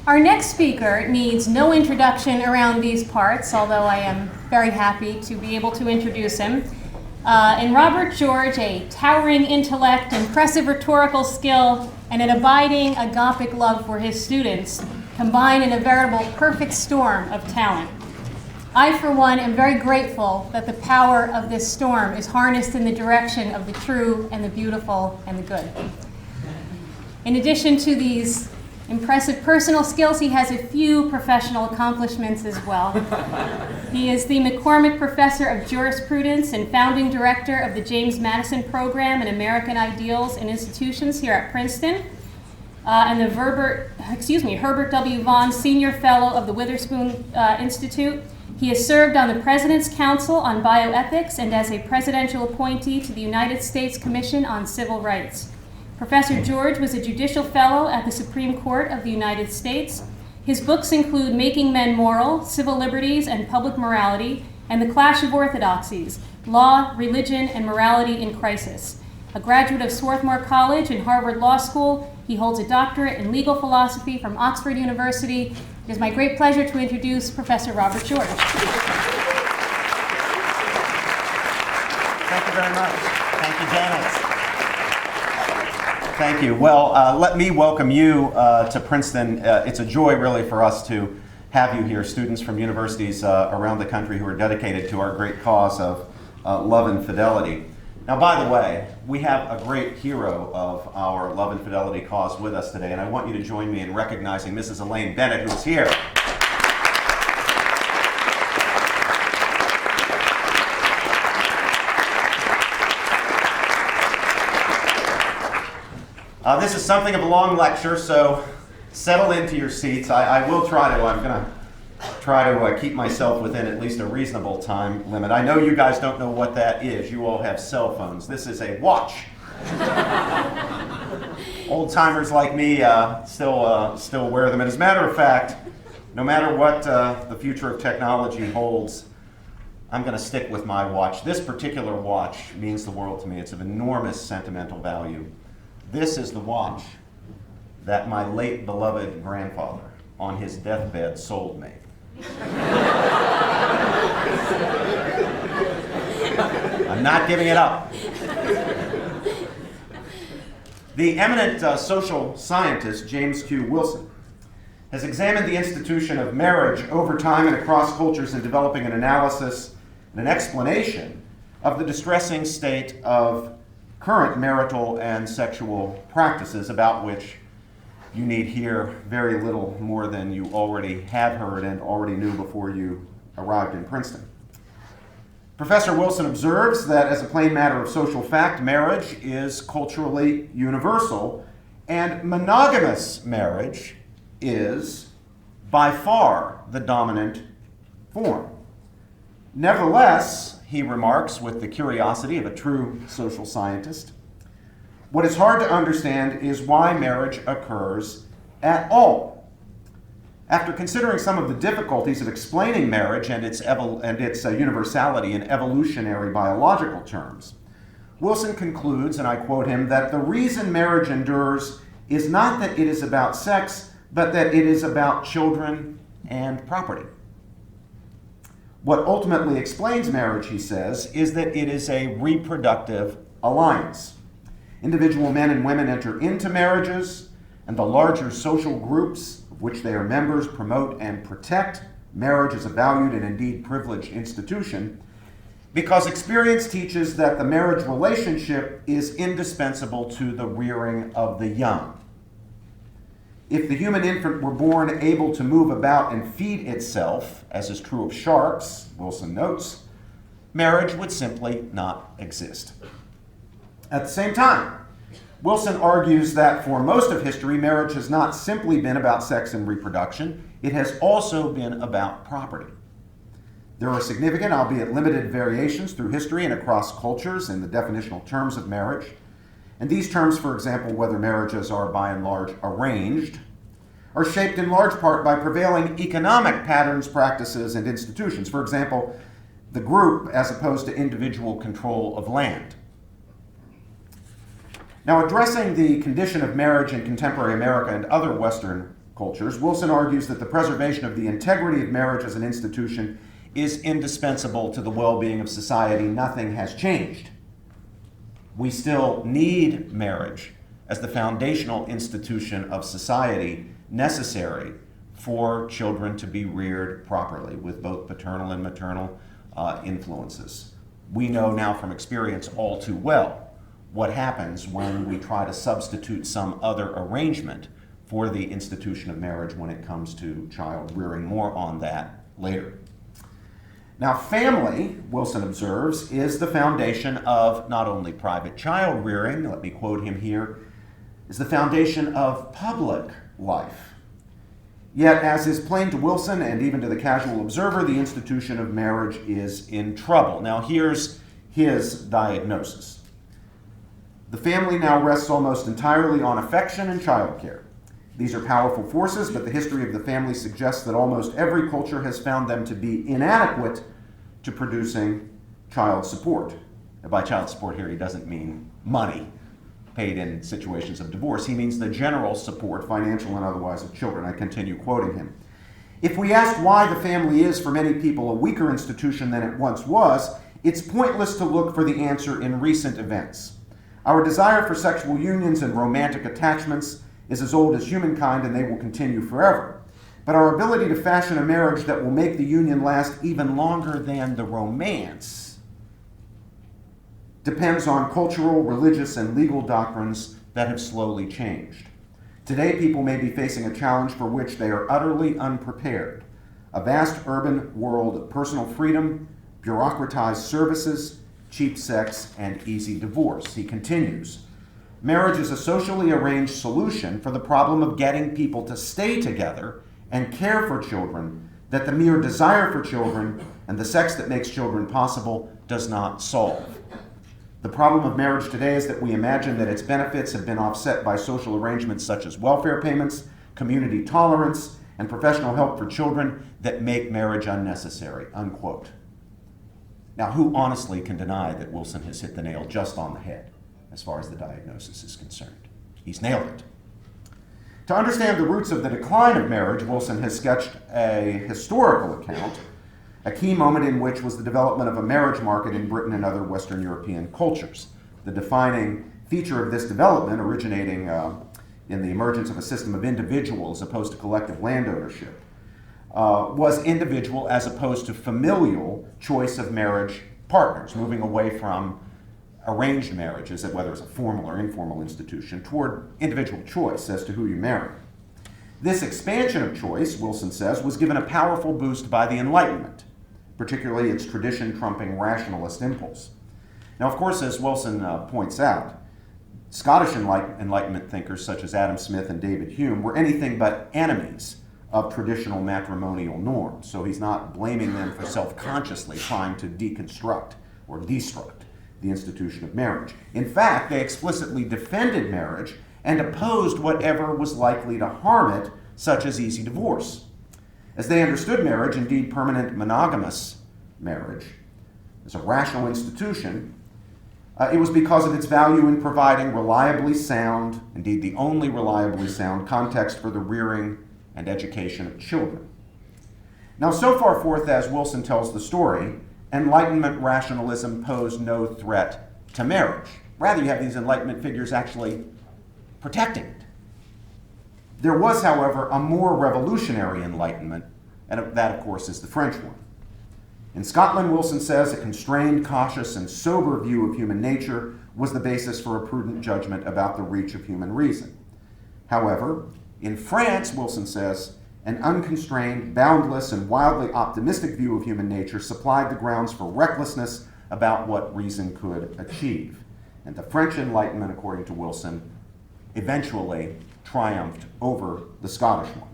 Our next speaker needs no introduction around these parts, although I am very happy to be able to introduce him. In Robert George, a towering intellect, impressive rhetorical skill, and an abiding agapic love for his students combine in a veritable perfect storm of talent. I, for one, am very grateful that the power of this storm is harnessed in the direction of the true and the beautiful and the good. In addition to these impressive personal skills, he has a few professional accomplishments as well. He is the McCormick Professor of Jurisprudence and founding director of the James Madison Program in American Ideals and Institutions here at Princeton, and the Herbert W. Vaughn Senior Fellow of the Witherspoon Institute. He has served on the President's Council on Bioethics and as a presidential appointee to the United States Commission on Civil Rights. Professor George was a judicial fellow at the Supreme Court of the United States. His books include Making Men Moral, Civil Liberties and Public Morality, and The Clash of Orthodoxies, Law, Religion, and Morality in Crisis. A graduate of Swarthmore College and Harvard Law School, he holds a doctorate in legal philosophy from Oxford University. It is my great pleasure to introduce Professor Robert George. Thank you very much. Thank you, Janet. Thank you. Well, let me welcome you to Princeton. It's a joy, really, for us to have you here, students from universities around the country who are dedicated to our great cause of love and fidelity. Now, by the way, we have a great hero of our love and fidelity cause with us today, and I want you to join me in recognizing Mrs. Elaine Bennett, who is here. This is something of a long lecture, so settle into your seats. I'm going to try to keep myself within at least a reasonable time limit. I know you guys don't know what that is. You all have cell phones. This is a watch. Old-timers like me still wear them. And as a matter of fact, no matter what the future of technology holds, I'm going to stick with my watch. This particular watch means the world to me. It's of enormous sentimental value. This is the watch that my late beloved grandfather on his deathbed sold me. I'm not giving it up. The eminent social scientist James Q. Wilson has examined the institution of marriage over time and across cultures in developing an analysis and an explanation of the distressing state of current marital and sexual practices, about which you need hear very little more than you already have heard and already knew before you arrived in Princeton. Professor Wilson observes that as a plain matter of social fact, marriage is culturally universal, and monogamous marriage is by far the dominant form. Nevertheless, he remarks with the curiosity of a true social scientist, what is hard to understand is why marriage occurs at all. After considering some of the difficulties of explaining marriage and its universality in evolutionary biological terms, Wilson concludes, and I quote him, that the reason marriage endures is not that it is about sex, but that it is about children and property. What ultimately explains marriage, he says, is that it is a reproductive alliance. Individual men and women enter into marriages, and the larger social groups of which they are members promote and protect marriage as a valued and indeed privileged institution, because experience teaches that the marriage relationship is indispensable to the rearing of the young. If the human infant were born able to move about and feed itself, as is true of sharks, Wilson notes, marriage would simply not exist. At the same time, Wilson argues that for most of history, marriage has not simply been about sex and reproduction, it has also been about property. There are significant, albeit limited, variations through history and across cultures in the definitional terms of marriage. And these terms, for example, whether marriages are by and large arranged, are shaped in large part by prevailing economic patterns, practices, and institutions. For example, the group as opposed to individual control of land. Now, addressing the condition of marriage in contemporary America and other Western cultures, Wilson argues that the preservation of the integrity of marriage as an institution is indispensable to the well-being of society. Nothing has changed. We still need marriage as the foundational institution of society necessary for children to be reared properly with both paternal and maternal influences. We know now from experience all too well what happens when we try to substitute some other arrangement for the institution of marriage when it comes to child rearing. More on that later. Now, family, Wilson observes, is the foundation of not only private child rearing, let me quote him here, is the foundation of public life. Yet, as is plain to Wilson and even to the casual observer, the institution of marriage is in trouble. Now, here's his diagnosis. The family now rests almost entirely on affection and childcare. These are powerful forces, but the history of the family suggests that almost every culture has found them to be inadequate to producing child support. And by child support here, he doesn't mean money paid in situations of divorce. He means the general support, financial and otherwise, of children. I continue quoting him. If we ask why the family is, for many people, a weaker institution than it once was, it's pointless to look for the answer in recent events. Our desire for sexual unions and romantic attachments is as old as humankind, and they will continue forever. But our ability to fashion a marriage that will make the union last even longer than the romance depends on cultural, religious, and legal doctrines that have slowly changed. Today, people may be facing a challenge for which they are utterly unprepared. A vast urban world of personal freedom, bureaucratized services, cheap sex, and easy divorce. He continues, marriage is a socially arranged solution for the problem of getting people to stay together and care for children that the mere desire for children and the sex that makes children possible does not solve. The problem of marriage today is that we imagine that its benefits have been offset by social arrangements such as welfare payments, community tolerance, and professional help for children that make marriage unnecessary, unquote. Now, who honestly can deny that Wilson has hit the nail just on the head as far as the diagnosis is concerned? He's nailed it. To understand the roots of the decline of marriage, Wilson has sketched a historical account, a key moment in which was the development of a marriage market in Britain and other Western European cultures. The defining feature of this development, originating in the emergence of a system of individual as opposed to collective land ownership, was individual as opposed to familial choice of marriage partners, moving away from arranged marriages, whether it's a formal or informal institution, toward individual choice as to who you marry. This expansion of choice, Wilson says, was given a powerful boost by the Enlightenment, particularly its tradition-trumping rationalist impulse. Now, of course, as Wilson points out, Scottish Enlightenment thinkers such as Adam Smith and David Hume were anything but enemies of traditional matrimonial norms, so he's not blaming them for self-consciously trying to deconstruct or destruct the institution of marriage. In fact, they explicitly defended marriage and opposed whatever was likely to harm it, such as easy divorce. As they understood marriage, indeed permanent monogamous marriage, as a rational institution, it was because of its value in providing reliably sound, indeed the only reliably sound, context for the rearing and education of children. Now, so far forth as Wilson tells the story, Enlightenment rationalism posed no threat to marriage. Rather, you have these Enlightenment figures actually protecting it. There was, however, a more revolutionary Enlightenment, and that, of course, is the French one. In Scotland, Wilson says, a constrained, cautious, and sober view of human nature was the basis for a prudent judgment about the reach of human reason. However, in France, Wilson says, an unconstrained, boundless, and wildly optimistic view of human nature supplied the grounds for recklessness about what reason could achieve. And the French Enlightenment, according to Wilson, eventually triumphed over the Scottish one.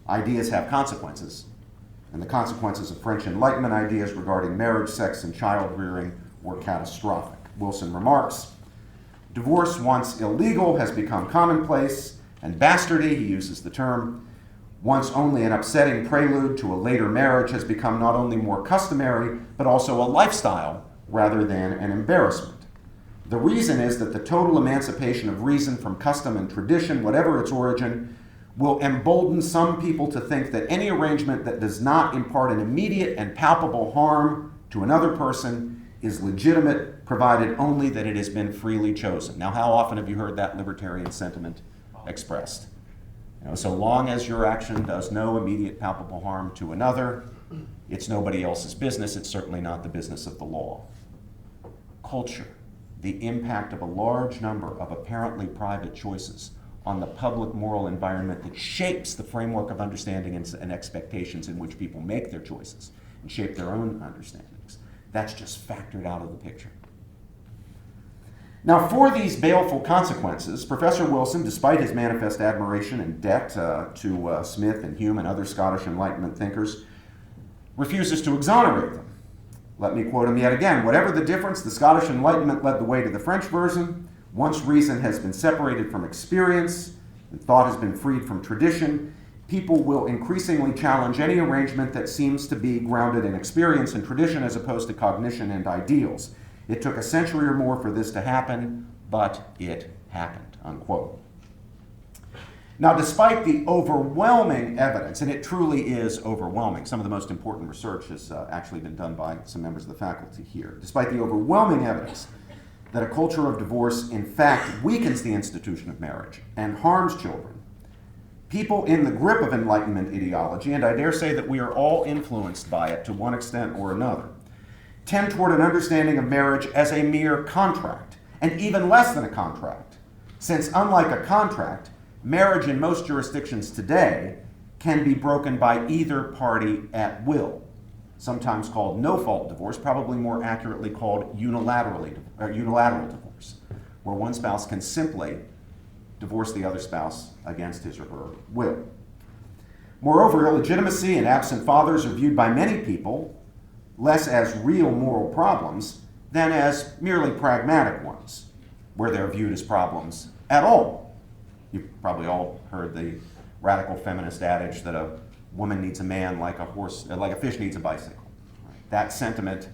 Ideas have consequences, and the consequences of French Enlightenment ideas regarding marriage, sex, and child rearing were catastrophic. Wilson remarks, divorce, once illegal, has become commonplace, and bastardy, he uses the term, once only an upsetting prelude to a later marriage, has become not only more customary, but also a lifestyle rather than an embarrassment. The reason is that the total emancipation of reason from custom and tradition, whatever its origin, will embolden some people to think that any arrangement that does not impart an immediate and palpable harm to another person is legitimate, provided only that it has been freely chosen. Now, how often have you heard that libertarian sentiment expressed? So long as your action does no immediate palpable harm to another, it's nobody else's business. It's certainly not the business of the law. Culture, the impact of a large number of apparently private choices on the public moral environment that shapes the framework of understanding and expectations in which people make their choices and shape their own understandings. That's just factored out of the picture. Now, for these baleful consequences, Professor Wilson, despite his manifest admiration and debt to Smith and Hume and other Scottish Enlightenment thinkers, refuses to exonerate them. Let me quote him yet again. Whatever the difference, the Scottish Enlightenment led the way to the French version. Once reason has been separated from experience and thought has been freed from tradition, people will increasingly challenge any arrangement that seems to be grounded in experience and tradition as opposed to cognition and ideals. It took a century or more for this to happen, but it happened, unquote. Now, despite the overwhelming evidence, and it truly is overwhelming, some of the most important research has actually been done by some members of the faculty here. Despite the overwhelming evidence that a culture of divorce, in fact, weakens the institution of marriage and harms children, people in the grip of Enlightenment ideology, and I dare say that we are all influenced by it to one extent or another, tend toward an understanding of marriage as a mere contract, and even less than a contract, since unlike a contract, marriage in most jurisdictions today can be broken by either party at will, sometimes called no-fault divorce, probably more accurately called unilateral divorce, where one spouse can simply divorce the other spouse against his or her will. Moreover, illegitimacy and absent fathers are viewed by many people less as real moral problems than as merely pragmatic ones, where they're viewed as problems at all. You've probably all heard the radical feminist adage that a woman needs a man like a fish needs a bicycle. That sentiment,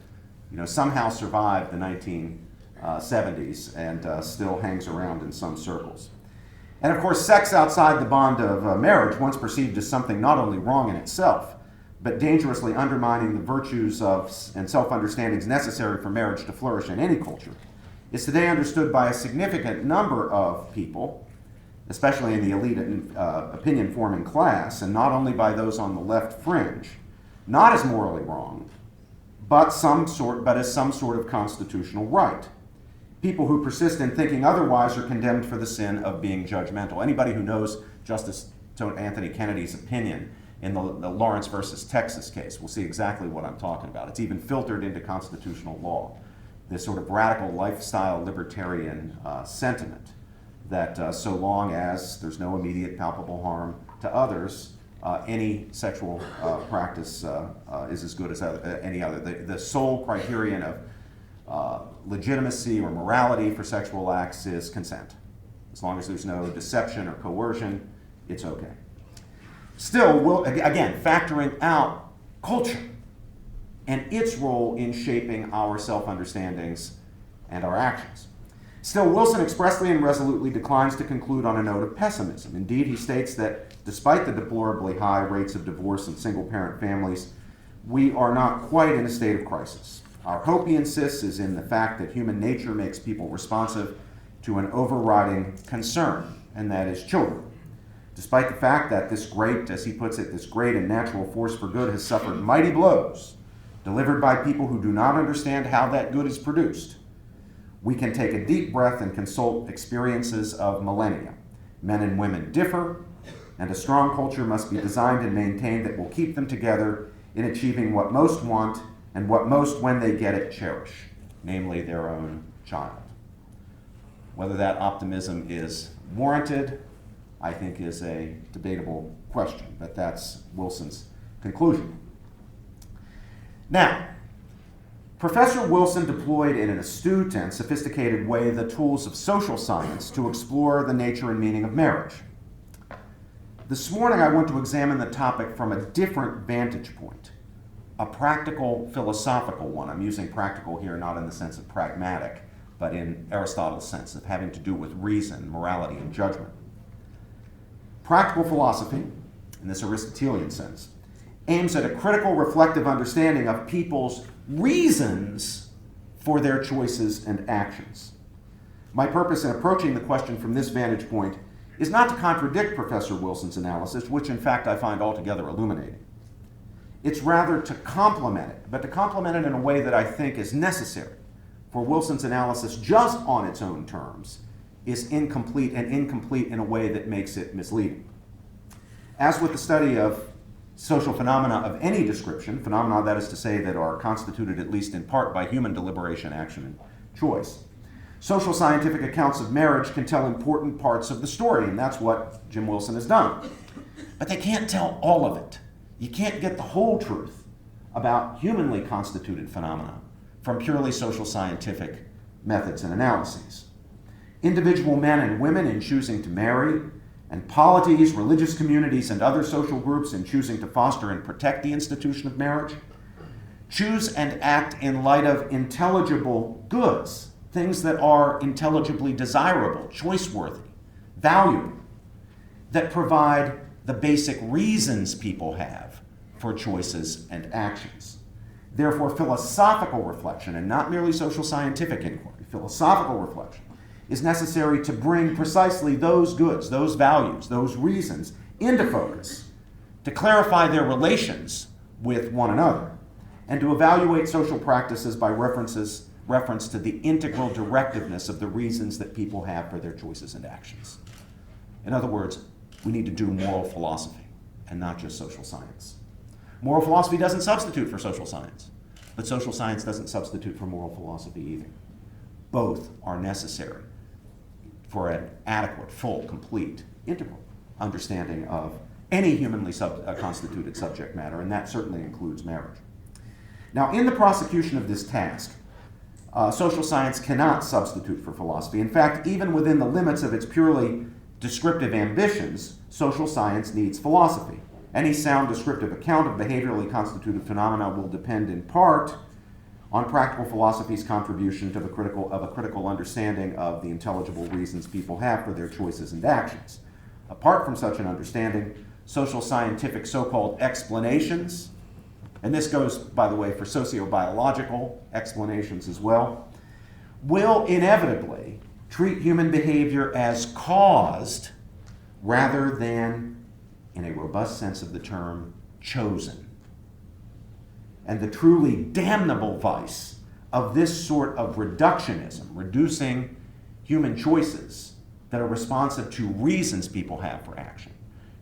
somehow survived the 1970s and still hangs around in some circles. And of course, sex outside the bond of marriage, once perceived as something not only wrong in itself, but dangerously undermining the virtues and self-understandings necessary for marriage to flourish in any culture, is today understood by a significant number of people, especially in the elite opinion-forming class, and not only by those on the left fringe, not as morally wrong, but as some sort of constitutional right. People who persist in thinking otherwise are condemned for the sin of being judgmental. Anybody who knows Justice Anthony Kennedy's opinion in the Lawrence versus Texas case will see exactly what I'm talking about. It's even filtered into constitutional law. This sort of radical lifestyle libertarian sentiment that so long as there's no immediate palpable harm to others, any sexual practice is as good as any other. The sole criterion of legitimacy or morality for sexual acts is consent. As long as there's no deception or coercion, it's okay. Still, again, factoring out culture and its role in shaping our self-understandings and our actions. Still, Wilson expressly and resolutely declines to conclude on a note of pessimism. Indeed, he states that despite the deplorably high rates of divorce in single-parent families, we are not quite in a state of crisis. Our hope, he insists, is in the fact that human nature makes people responsive to an overriding concern, and that is children. Despite the fact that this great, as he puts it, this great and natural force for good has suffered mighty blows, delivered by people who do not understand how that good is produced, we can take a deep breath and consult experiences of millennia. Men and women differ, and a strong culture must be designed and maintained that will keep them together in achieving what most want and what most, when they get it, cherish, namely their own child. Whether that optimism is warranted, I think, is a debatable question, but that's Wilson's conclusion. Now, Professor Wilson deployed in an astute and sophisticated way the tools of social science to explore the nature and meaning of marriage. This morning I want to examine the topic from a different vantage point, a practical philosophical one. I'm using practical here not in the sense of pragmatic, but in Aristotle's sense of having to do with reason, morality, and judgment. Practical philosophy, in this Aristotelian sense, aims at a critical reflective understanding of people's reasons for their choices and actions. My purpose in approaching the question from this vantage point is not to contradict Professor Wilson's analysis, which in fact I find altogether illuminating. It's rather to complement it, but to complement it in a way that I think is necessary, for Wilson's analysis just on its own terms is incomplete, and incomplete in a way that makes it misleading. As with the study of social phenomena of any description, phenomena that is to say that are constituted at least in part by human deliberation, action, and choice, social scientific accounts of marriage can tell important parts of the story, and that's what Jim Wilson has done. But they can't tell all of it. You can't get the whole truth about humanly constituted phenomena from purely social scientific methods and analyses. Individual men and women in choosing to marry, and polities, religious communities, and other social groups in choosing to foster and protect the institution of marriage, choose and act in light of intelligible goods, things that are intelligibly desirable, choice-worthy, valuable, that provide the basic reasons people have for choices and actions. Therefore, philosophical reflection, and not merely social scientific inquiry, philosophical reflection, is necessary to bring precisely those goods, those values, those reasons into focus, to clarify their relations with one another, and to evaluate social practices by reference to the integral directiveness of the reasons that people have for their choices and actions. In other words, we need to do moral philosophy and not just social science. Moral philosophy doesn't substitute for social science, but social science doesn't substitute for moral philosophy either. Both are necessary for an adequate, full, complete, integral understanding of any humanly constituted subject matter, and that certainly includes marriage. Now, in the prosecution of this task, social science cannot substitute for philosophy. In fact, even within the limits of its purely descriptive ambitions, social science needs philosophy. Any sound descriptive account of behaviorally constituted phenomena will depend in part on practical philosophy's contribution to a critical understanding of the intelligible reasons people have for their choices and actions. Apart from such an understanding, social scientific so-called explanations, and this goes, by the way, for sociobiological explanations as well, will inevitably treat human behavior as caused rather than, in a robust sense of the term, chosen. And the truly damnable vice of this sort of reductionism, reducing human choices that are responsive to reasons people have for action,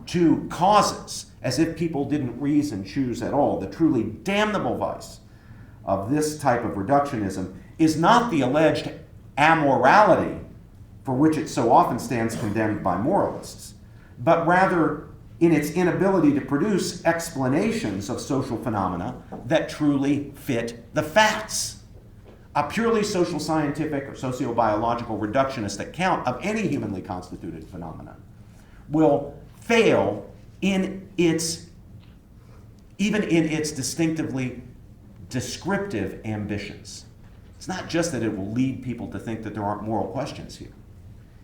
to causes, as if people didn't reason, choose at all. The truly damnable vice of this type of reductionism is not the alleged amorality for which it so often stands condemned by moralists, but rather in its inability to produce explanations of social phenomena that truly fit the facts. A purely social scientific or sociobiological reductionist account of any humanly constituted phenomenon will fail even in its distinctively descriptive ambitions. It's not just that it will lead people to think that there aren't moral questions here.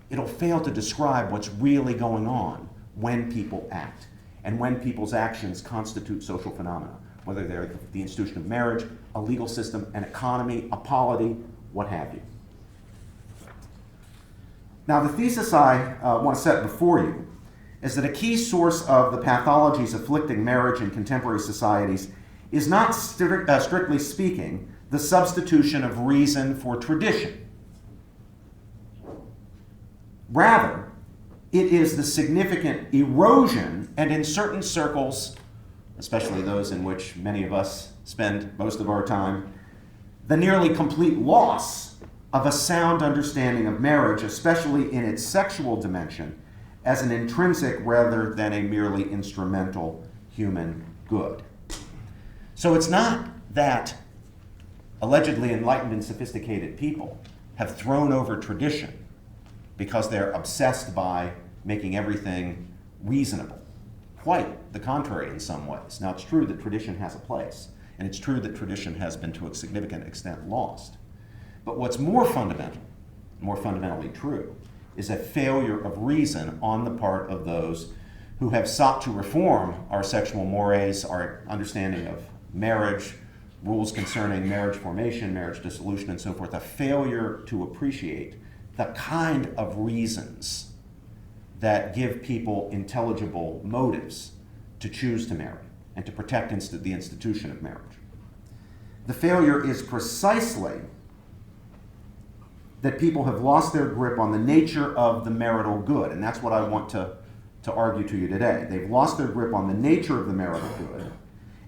It'll fail to describe what's really going on when people act, and when people's actions constitute social phenomena, whether they're the institution of marriage, a legal system, an economy, a polity, what have you. Now, the thesis I want to set before you is that a key source of the pathologies afflicting marriage in contemporary societies is not, strictly speaking, the substitution of reason for tradition. Rather, it is the significant erosion, and in certain circles, especially those in which many of us spend most of our time, the nearly complete loss of a sound understanding of marriage, especially in its sexual dimension, as an intrinsic rather than a merely instrumental human good. So it's not that allegedly enlightened and sophisticated people have thrown over tradition because they're obsessed by making everything reasonable. Quite the contrary in some ways. Now, it's true that tradition has a place, and it's true that tradition has been to a significant extent lost. But what's more fundamentally true, is a failure of reason on the part of those who have sought to reform our sexual mores, our understanding of marriage, rules concerning marriage formation, marriage dissolution, and so forth, a failure to appreciate the kind of reasons that give people intelligible motives to choose to marry and to protect the institution of marriage. The failure is precisely that people have lost their grip on the nature of the marital good, and that's what I want to argue to you today. They've lost their grip on the nature of the marital good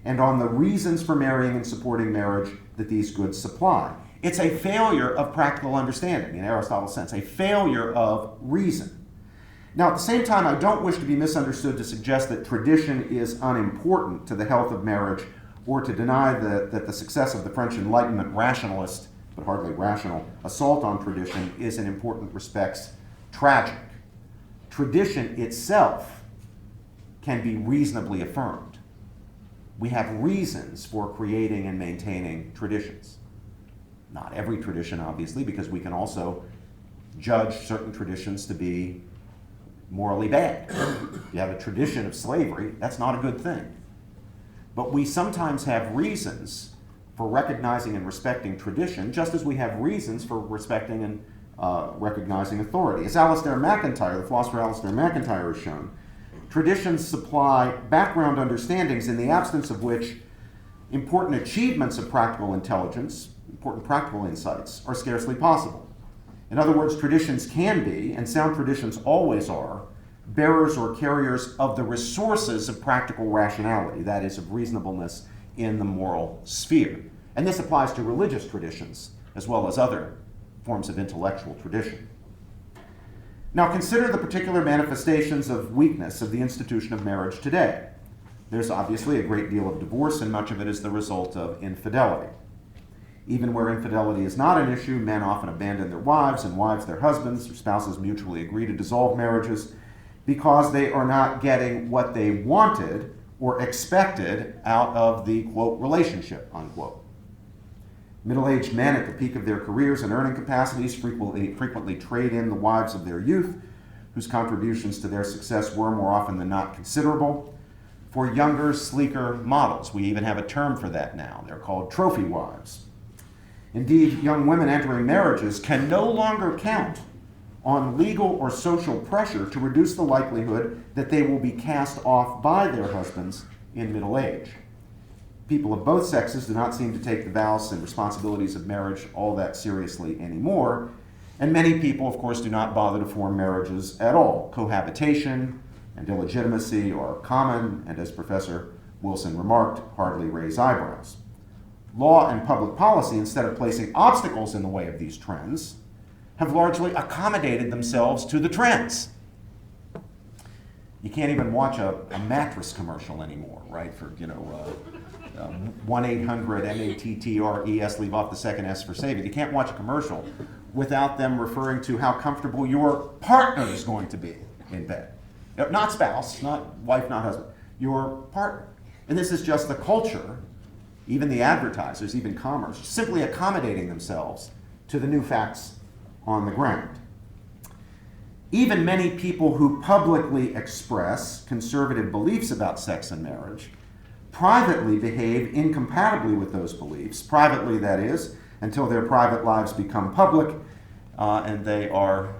and on the reasons for marrying and supporting marriage that these goods supply. It's a failure of practical understanding, in Aristotle's sense, a failure of reason. Now, at the same time, I don't wish to be misunderstood to suggest that tradition is unimportant to the health of marriage or to deny that the success of the French Enlightenment rationalist, but hardly rational, assault on tradition is in important respects tragic. Tradition itself can be reasonably affirmed. We have reasons for creating and maintaining traditions. Not every tradition, obviously, because we can also judge certain traditions to be morally bad. If you have a tradition of slavery, that's not a good thing. But we sometimes have reasons for recognizing and respecting tradition, just as we have reasons for respecting and recognizing authority. As Alistair MacIntyre, the philosopher Alistair MacIntyre has shown, traditions supply background understandings in the absence of which important achievements of practical intelligence, important practical insights, are scarcely possible. In other words, traditions can be, and sound traditions always are, bearers or carriers of the resources of practical rationality, that is, of reasonableness in the moral sphere. And this applies to religious traditions as well as other forms of intellectual tradition. Now consider the particular manifestations of weakness of the institution of marriage today. There's obviously a great deal of divorce, and much of it is the result of infidelity. Even where infidelity is not an issue, men often abandon their wives and wives their husbands, or spouses mutually agree to dissolve marriages because they are not getting what they wanted or expected out of the, quote, relationship, unquote. Middle-aged men at the peak of their careers and earning capacities frequently trade in the wives of their youth, whose contributions to their success were more often than not considerable, for younger, sleeker models. We even have a term for that now. They're called trophy wives. Indeed, young women entering marriages can no longer count on legal or social pressure to reduce the likelihood that they will be cast off by their husbands in middle age. People of both sexes do not seem to take the vows and responsibilities of marriage all that seriously anymore, and many people, of course, do not bother to form marriages at all. Cohabitation and illegitimacy are common, and as Professor Wilson remarked, hardly raise eyebrows. Law and public policy, instead of placing obstacles in the way of these trends, have largely accommodated themselves to the trends. You can't even watch a mattress commercial anymore, right? For 1-800-MATTRES, leave off the second S for save it. You can't watch a commercial without them referring to how comfortable your partner is going to be in bed. Not spouse, not wife, not husband, your partner. And this is just the culture, even the advertisers, even commerce, simply accommodating themselves to the new facts on the ground. Even many people who publicly express conservative beliefs about sex and marriage privately behave incompatibly with those beliefs, privately, that is, until their private lives become public and they are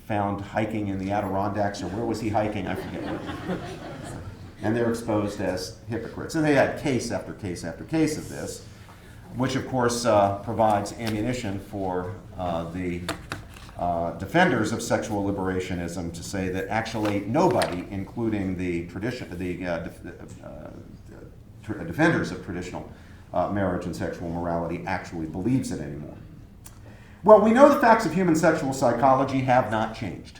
found hiking in the Adirondacks, or where was he hiking? I forget. And they're exposed as hypocrites. And they had case after case after case of this, which of course provides ammunition for the defenders of sexual liberationism to say that actually nobody, including the defenders of traditional marriage and sexual morality, actually believes it anymore. Well, we know the facts of human sexual psychology have not changed.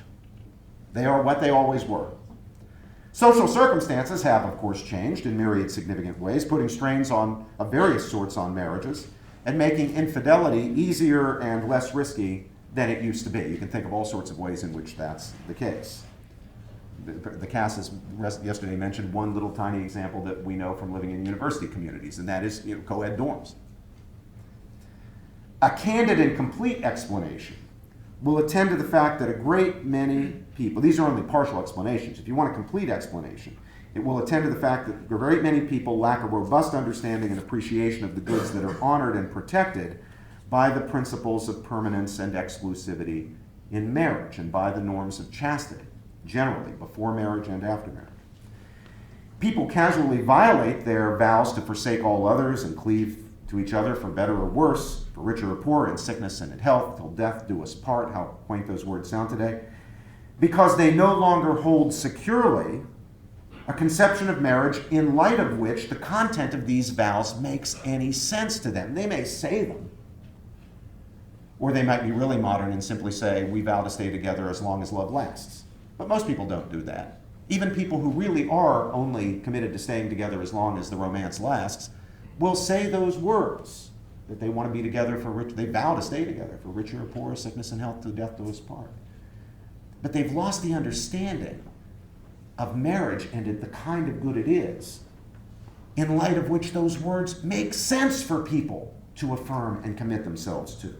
They are what they always were. Social circumstances have, of course, changed in myriad significant ways, putting strains of various sorts on marriages and making infidelity easier and less risky than it used to be. You can think of all sorts of ways in which that's the case. The Cassis yesterday mentioned one little tiny example that we know from living in university communities, and that is co-ed dorms. A candid and complete explanation will attend to the fact that a great many people, these are only partial explanations. If you want a complete explanation, it will attend to the fact that a great many people lack a robust understanding and appreciation of the goods that are honored and protected by the principles of permanence and exclusivity in marriage and by the norms of chastity, generally, before marriage and after marriage. People casually violate their vows to forsake all others and cleave to each other for better or worse, for richer or poorer, in sickness and in health, till death do us part. How quaint those words sound today. Because they no longer hold securely a conception of marriage in light of which the content of these vows makes any sense to them. They may say them, or they might be really modern and simply say, we vow to stay together as long as love lasts. But most people don't do that. Even people who really are only committed to staying together as long as the romance lasts will say those words, that they want to be together for rich, they vow to stay together for richer or poorer, sickness and health, till death do us part. But they've lost the understanding of marriage and the kind of good it is, in light of which those words make sense for people to affirm and commit themselves to.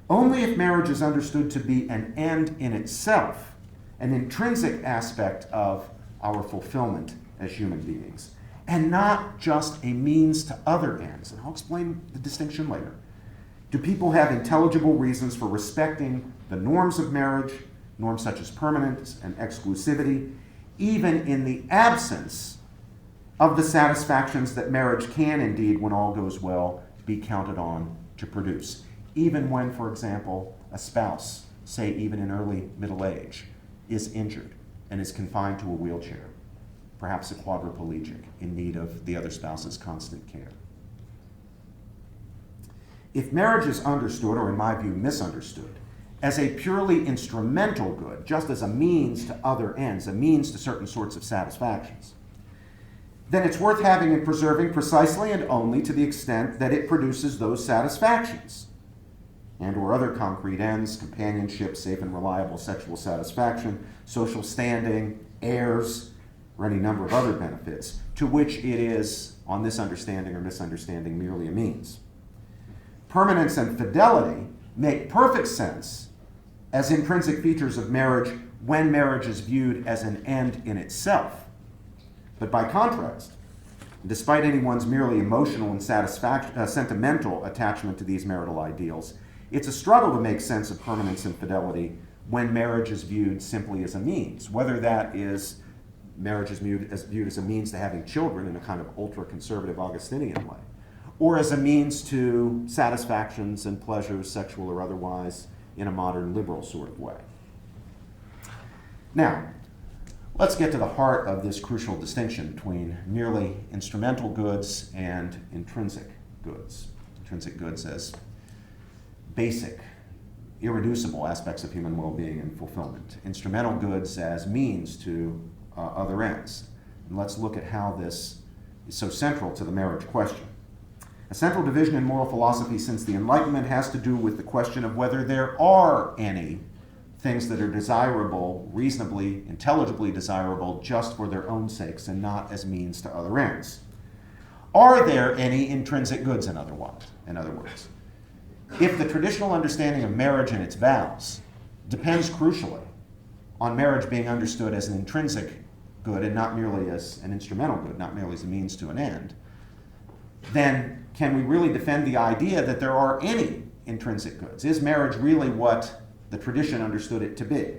Only if marriage is understood to be an end in itself, an intrinsic aspect of our fulfillment as human beings, and not just a means to other ends. And I'll explain the distinction later. Do people have intelligible reasons for respecting the norms of marriage, norms such as permanence and exclusivity, even in the absence of the satisfactions that marriage can indeed, when all goes well, be counted on to produce? Even when, for example, a spouse, say even in early middle age, is injured and is confined to a wheelchair, perhaps a quadriplegic, in need of the other spouse's constant care. If marriage is understood, or in my view misunderstood, as a purely instrumental good, just as a means to other ends, a means to certain sorts of satisfactions, then it's worth having and preserving precisely and only to the extent that it produces those satisfactions, and or other concrete ends, companionship, safe and reliable sexual satisfaction, social standing, heirs, or any number of other benefits, to which it is, on this understanding or misunderstanding, merely a means. Permanence and fidelity make perfect sense as intrinsic features of marriage when marriage is viewed as an end in itself. But by contrast, despite anyone's merely emotional and sentimental attachment to these marital ideals, it's a struggle to make sense of permanence and fidelity when marriage is viewed simply as a means, whether that is marriage is viewed as a means to having children in a kind of ultra-conservative Augustinian way, or as a means to satisfactions and pleasures, sexual or otherwise, in a modern liberal sort of way. Now, let's get to the heart of this crucial distinction between merely instrumental goods and intrinsic goods. Intrinsic goods as basic, irreducible aspects of human well-being and fulfillment. Instrumental goods as means to other ends. And let's look at how this is so central to the marriage question. A central division in moral philosophy since the Enlightenment has to do with the question of whether there are any things that are desirable, reasonably, intelligibly desirable, just for their own sakes and not as means to other ends. Are there any intrinsic goods, in other words? If the traditional understanding of marriage and its vows depends crucially on marriage being understood as an intrinsic good and not merely as an instrumental good, not merely as a means to an end, then can we really defend the idea that there are any intrinsic goods? Is marriage really what the tradition understood it to be?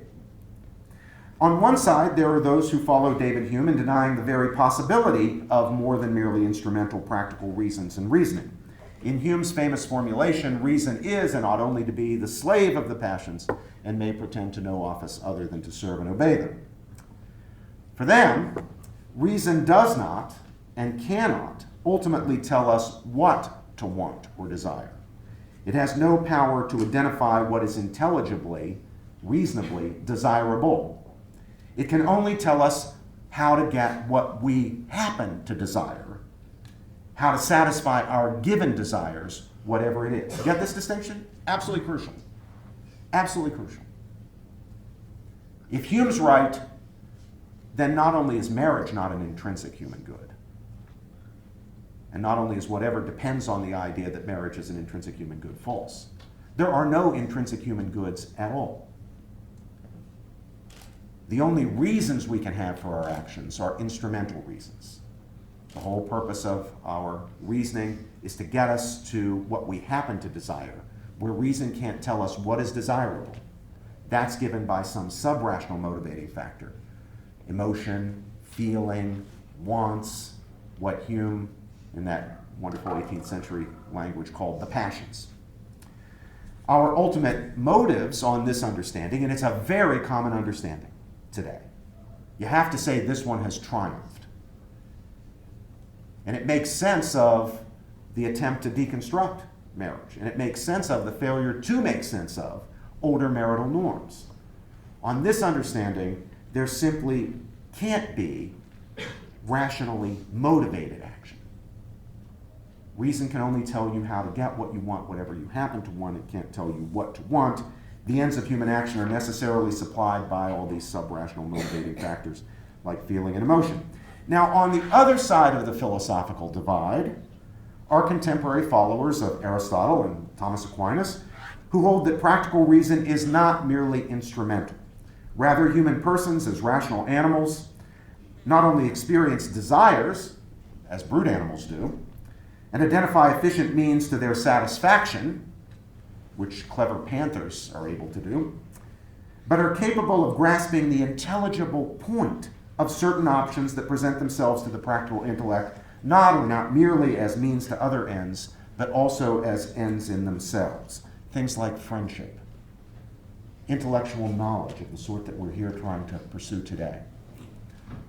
On one side, there are those who follow David Hume in denying the very possibility of more than merely instrumental practical reasons and reasoning. In Hume's famous formulation, reason is and ought only to be the slave of the passions and may pretend to no office other than to serve and obey them. For them, reason does not and cannot ultimately tell us what to want or desire. It has no power to identify what is intelligibly, reasonably desirable. It can only tell us how to get what we happen to desire, how to satisfy our given desires, whatever it is. Get this distinction? Absolutely crucial. Absolutely crucial. If Hume's right, then not only is marriage not an intrinsic human good, and not only is whatever depends on the idea that marriage is an intrinsic human good false, There are no intrinsic human goods at all. The only reasons we can have for our actions are instrumental reasons. The whole purpose of our reasoning is to get us to what we happen to desire, where reason can't tell us what is desirable. That's given by some sub-rational motivating factor. Emotion, feeling, wants, what Hume, in that wonderful 18th century language, called the passions. Our ultimate motives on this understanding, and it's a very common understanding today. You have to say this one has triumphed. And it makes sense of the attempt to deconstruct marriage, and it makes sense of the failure to make sense of older marital norms. On this understanding, there simply can't be rationally motivated action. Reason can only tell you how to get what you want, whatever you happen to want. It can't tell you what to want. The ends of human action are necessarily supplied by all these sub-rational motivating factors like feeling and emotion. Now, on the other side of the philosophical divide are contemporary followers of Aristotle and Thomas Aquinas, who hold that practical reason is not merely instrumental. Rather, human persons, as rational animals, not only experience desires, as brute animals do, and identify efficient means to their satisfaction, which clever panthers are able to do, but are capable of grasping the intelligible point of certain options that present themselves to the practical intellect, not merely as means to other ends, but also as ends in themselves. Things like friendship, intellectual knowledge of the sort that we're here trying to pursue today,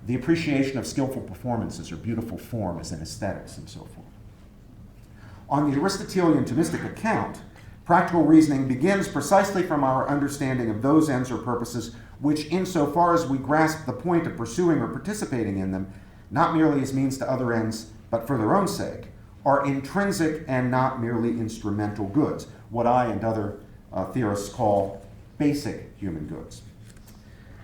the appreciation of skillful performances or beautiful form as in aesthetics and so forth. On the Aristotelian Thomistic account, practical reasoning begins precisely from our understanding of those ends or purposes which, insofar as we grasp the point of pursuing or participating in them, not merely as means to other ends, but for their own sake, are intrinsic and not merely instrumental goods, what I and other theorists call basic human goods.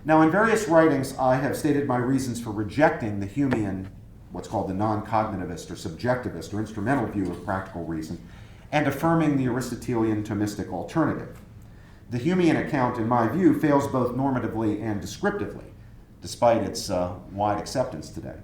Now, in various writings, I have stated my reasons for rejecting the Humean, what's called the non-cognitivist or subjectivist or instrumental view of practical reason, and affirming the Aristotelian Thomistic alternative. The Humean account, in my view, fails both normatively and descriptively, despite its wide acceptance today.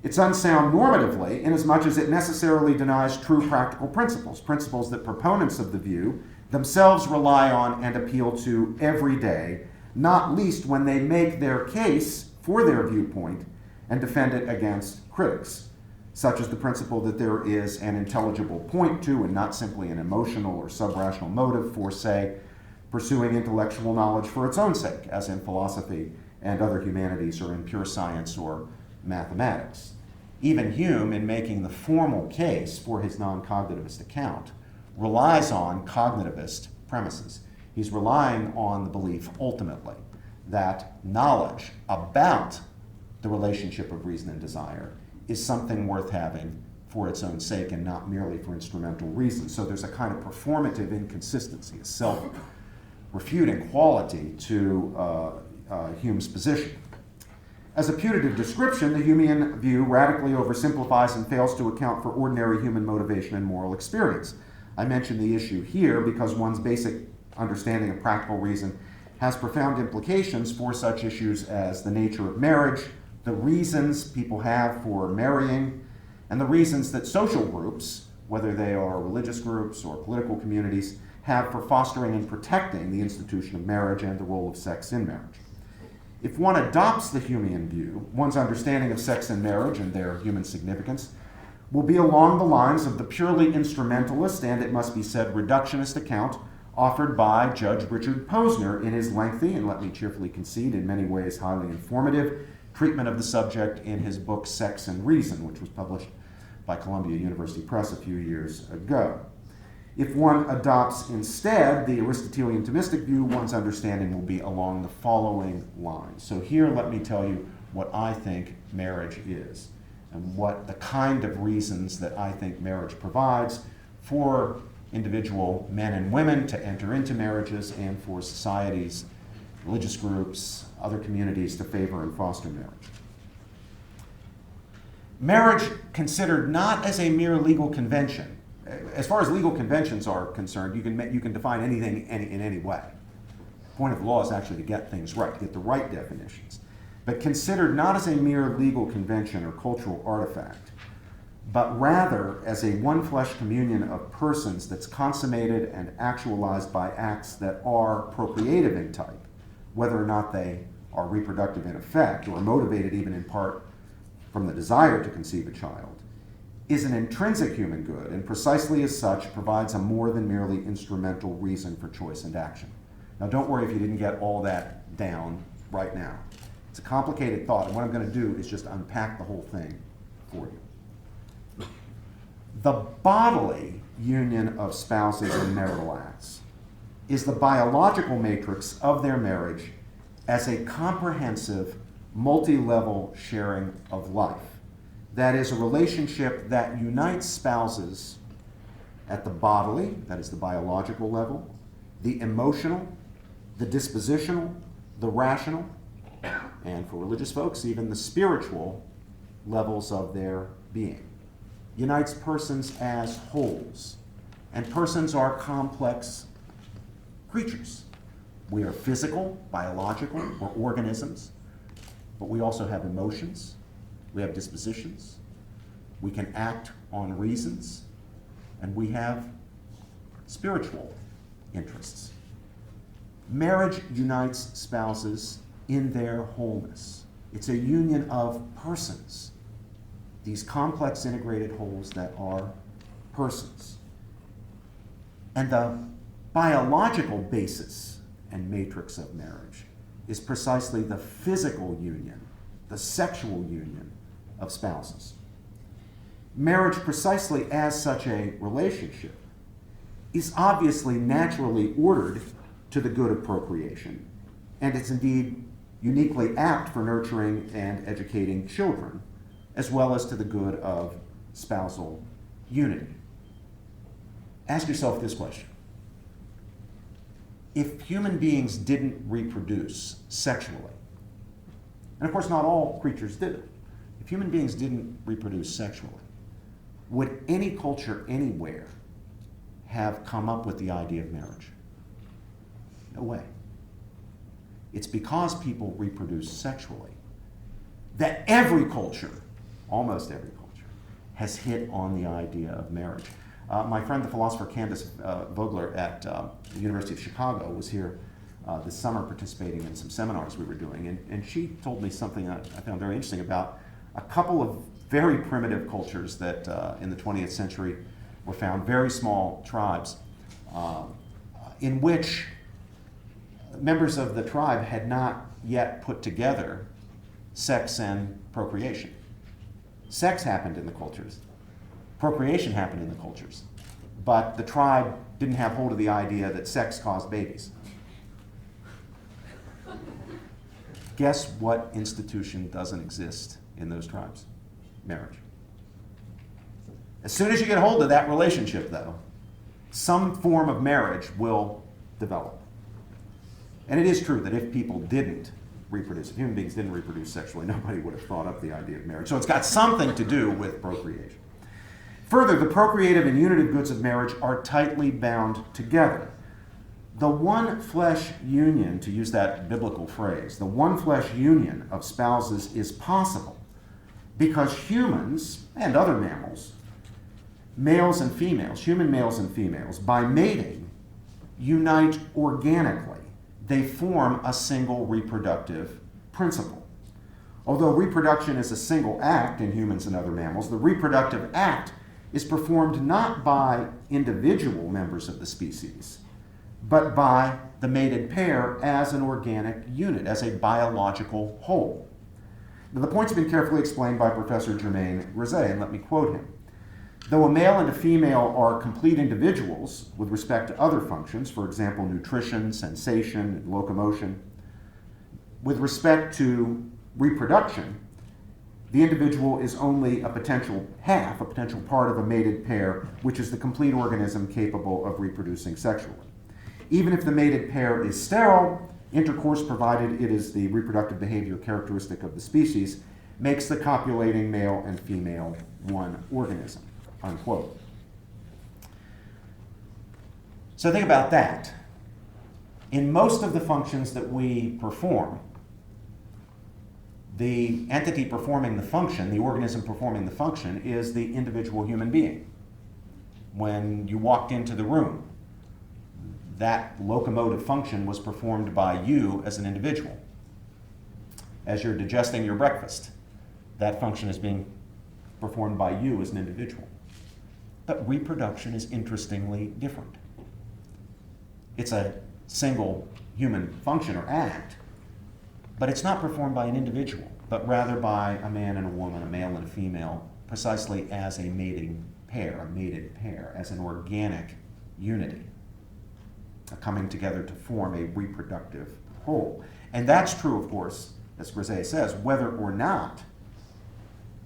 It's unsound normatively inasmuch as it necessarily denies true practical principles, principles that proponents of the view themselves rely on and appeal to every day, not least when they make their case for their viewpoint and defend it against critics, such as the principle that there is an intelligible point to and not simply an emotional or sub-rational motive for, say, pursuing intellectual knowledge for its own sake, as in philosophy and other humanities or in pure science or mathematics. Even Hume, in making the formal case for his non-cognitivist account, relies on cognitivist premises. He's relying on the belief, ultimately, that knowledge about the relationship of reason and desire is something worth having for its own sake and not merely for instrumental reasons. So there's a kind of performative inconsistency, a self-refuting quality to Hume's position. As a putative description, the Humean view radically oversimplifies and fails to account for ordinary human motivation and moral experience. I mention the issue here because one's basic understanding of practical reason has profound implications for such issues as the nature of marriage, the reasons people have for marrying, and the reasons that social groups, whether they are religious groups or political communities, have for fostering and protecting the institution of marriage and the role of sex in marriage. If one adopts the Humean view, one's understanding of sex and marriage and their human significance will be along the lines of the purely instrumentalist and, it must be said, reductionist account offered by Judge Richard Posner in his lengthy, and let me cheerfully concede, in many ways highly informative, treatment of the subject in his book Sex and Reason, which was published by Columbia University Press a few years ago. If one adopts instead the Aristotelian Thomistic view, one's understanding will be along the following lines. So here, let me tell you what I think marriage is and what the kind of reasons that I think marriage provides for individual men and women to enter into marriages and for societies, religious groups, other communities to favor and foster marriage. Marriage considered not as a mere legal convention, as far as legal conventions are concerned, you can define anything in any way. The point of the law is actually to get things right, to get the right definitions. But considered not as a mere legal convention or cultural artifact, but rather as a one-flesh communion of persons that's consummated and actualized by acts that are procreative in type, whether or not they are reproductive in effect or motivated even in part from the desire to conceive a child, is an intrinsic human good, and precisely as such provides a more than merely instrumental reason for choice and action. Now don't worry if you didn't get all that down right now. It's a complicated thought, and what I'm going to do is just unpack the whole thing for you. The bodily union of spouses in marital acts is the biological matrix of their marriage as a comprehensive, multi-level sharing of life. That is a relationship that unites spouses at the bodily, that is the biological level, the emotional, the dispositional, the rational, and for religious folks, even the spiritual levels of their being. Unites persons as wholes. And persons are complex creatures. We are physical, biological, or organisms, but we also have emotions, we have dispositions, we can act on reasons, and we have spiritual interests. Marriage unites spouses in their wholeness. It's a union of persons, these complex integrated wholes that are persons. And the biological basis and matrix of marriage is precisely the physical union, the sexual union of spouses. Marriage, precisely as such a relationship, is obviously naturally ordered to the good of procreation, and it's indeed uniquely apt for nurturing and educating children, as well as to the good of spousal unity. Ask yourself this question. If human beings didn't reproduce sexually, and of course not all creatures do, if human beings didn't reproduce sexually, would any culture anywhere have come up with the idea of marriage? No way. It's because people reproduce sexually that every culture, almost every culture, has hit on the idea of marriage. My friend, the philosopher Candace Vogler at the University of Chicago, was here this summer participating in some seminars we were doing, and she told me something I found very interesting about a couple of very primitive cultures that in the 20th century were found, very small tribes, in which members of the tribe had not yet put together sex and procreation. Sex happened in the cultures. Procreation happened in the cultures. But the tribe didn't have hold of the idea that sex caused babies. Guess what institution doesn't exist in those tribes? Marriage. As soon as you get hold of that relationship, though, some form of marriage will develop. And it is true that if people didn't reproduce, if human beings didn't reproduce sexually, nobody would have thought up the idea of marriage. So it's got something to do with procreation. Further, the procreative and unitive goods of marriage are tightly bound together. The one flesh union, to use that biblical phrase, the one flesh union of spouses is possible because humans and other mammals, males and females, human males and females, by mating, unite organically. They form a single reproductive principle. Although reproduction is a single act in humans and other mammals, the reproductive act is performed not by individual members of the species, but by the mated pair as an organic unit, as a biological whole. Now, the point's been carefully explained by Professor Germain Grisey, and let me quote him. Though a male and a female are complete individuals with respect to other functions, for example, nutrition, sensation, and locomotion, with respect to reproduction, the individual is only a potential half, a potential part of a mated pair, which is the complete organism capable of reproducing sexually. Even if the mated pair is sterile, intercourse, provided it is the reproductive behavior characteristic of the species, makes the copulating male and female one organism, unquote. So think about that. In most of the functions that we perform, the entity performing the function, the organism performing the function, is the individual human being. When you walked into the room, that locomotive function was performed by you as an individual. As you're digesting your breakfast, that function is being performed by you as an individual. But reproduction is interestingly different. It's a single human function or act, but it's not performed by an individual, but rather by a man and a woman, a male and a female, precisely as a mating pair, a mated pair, as an organic unity, coming together to form a reproductive whole. And that's true, of course, as Grisey says, whether or not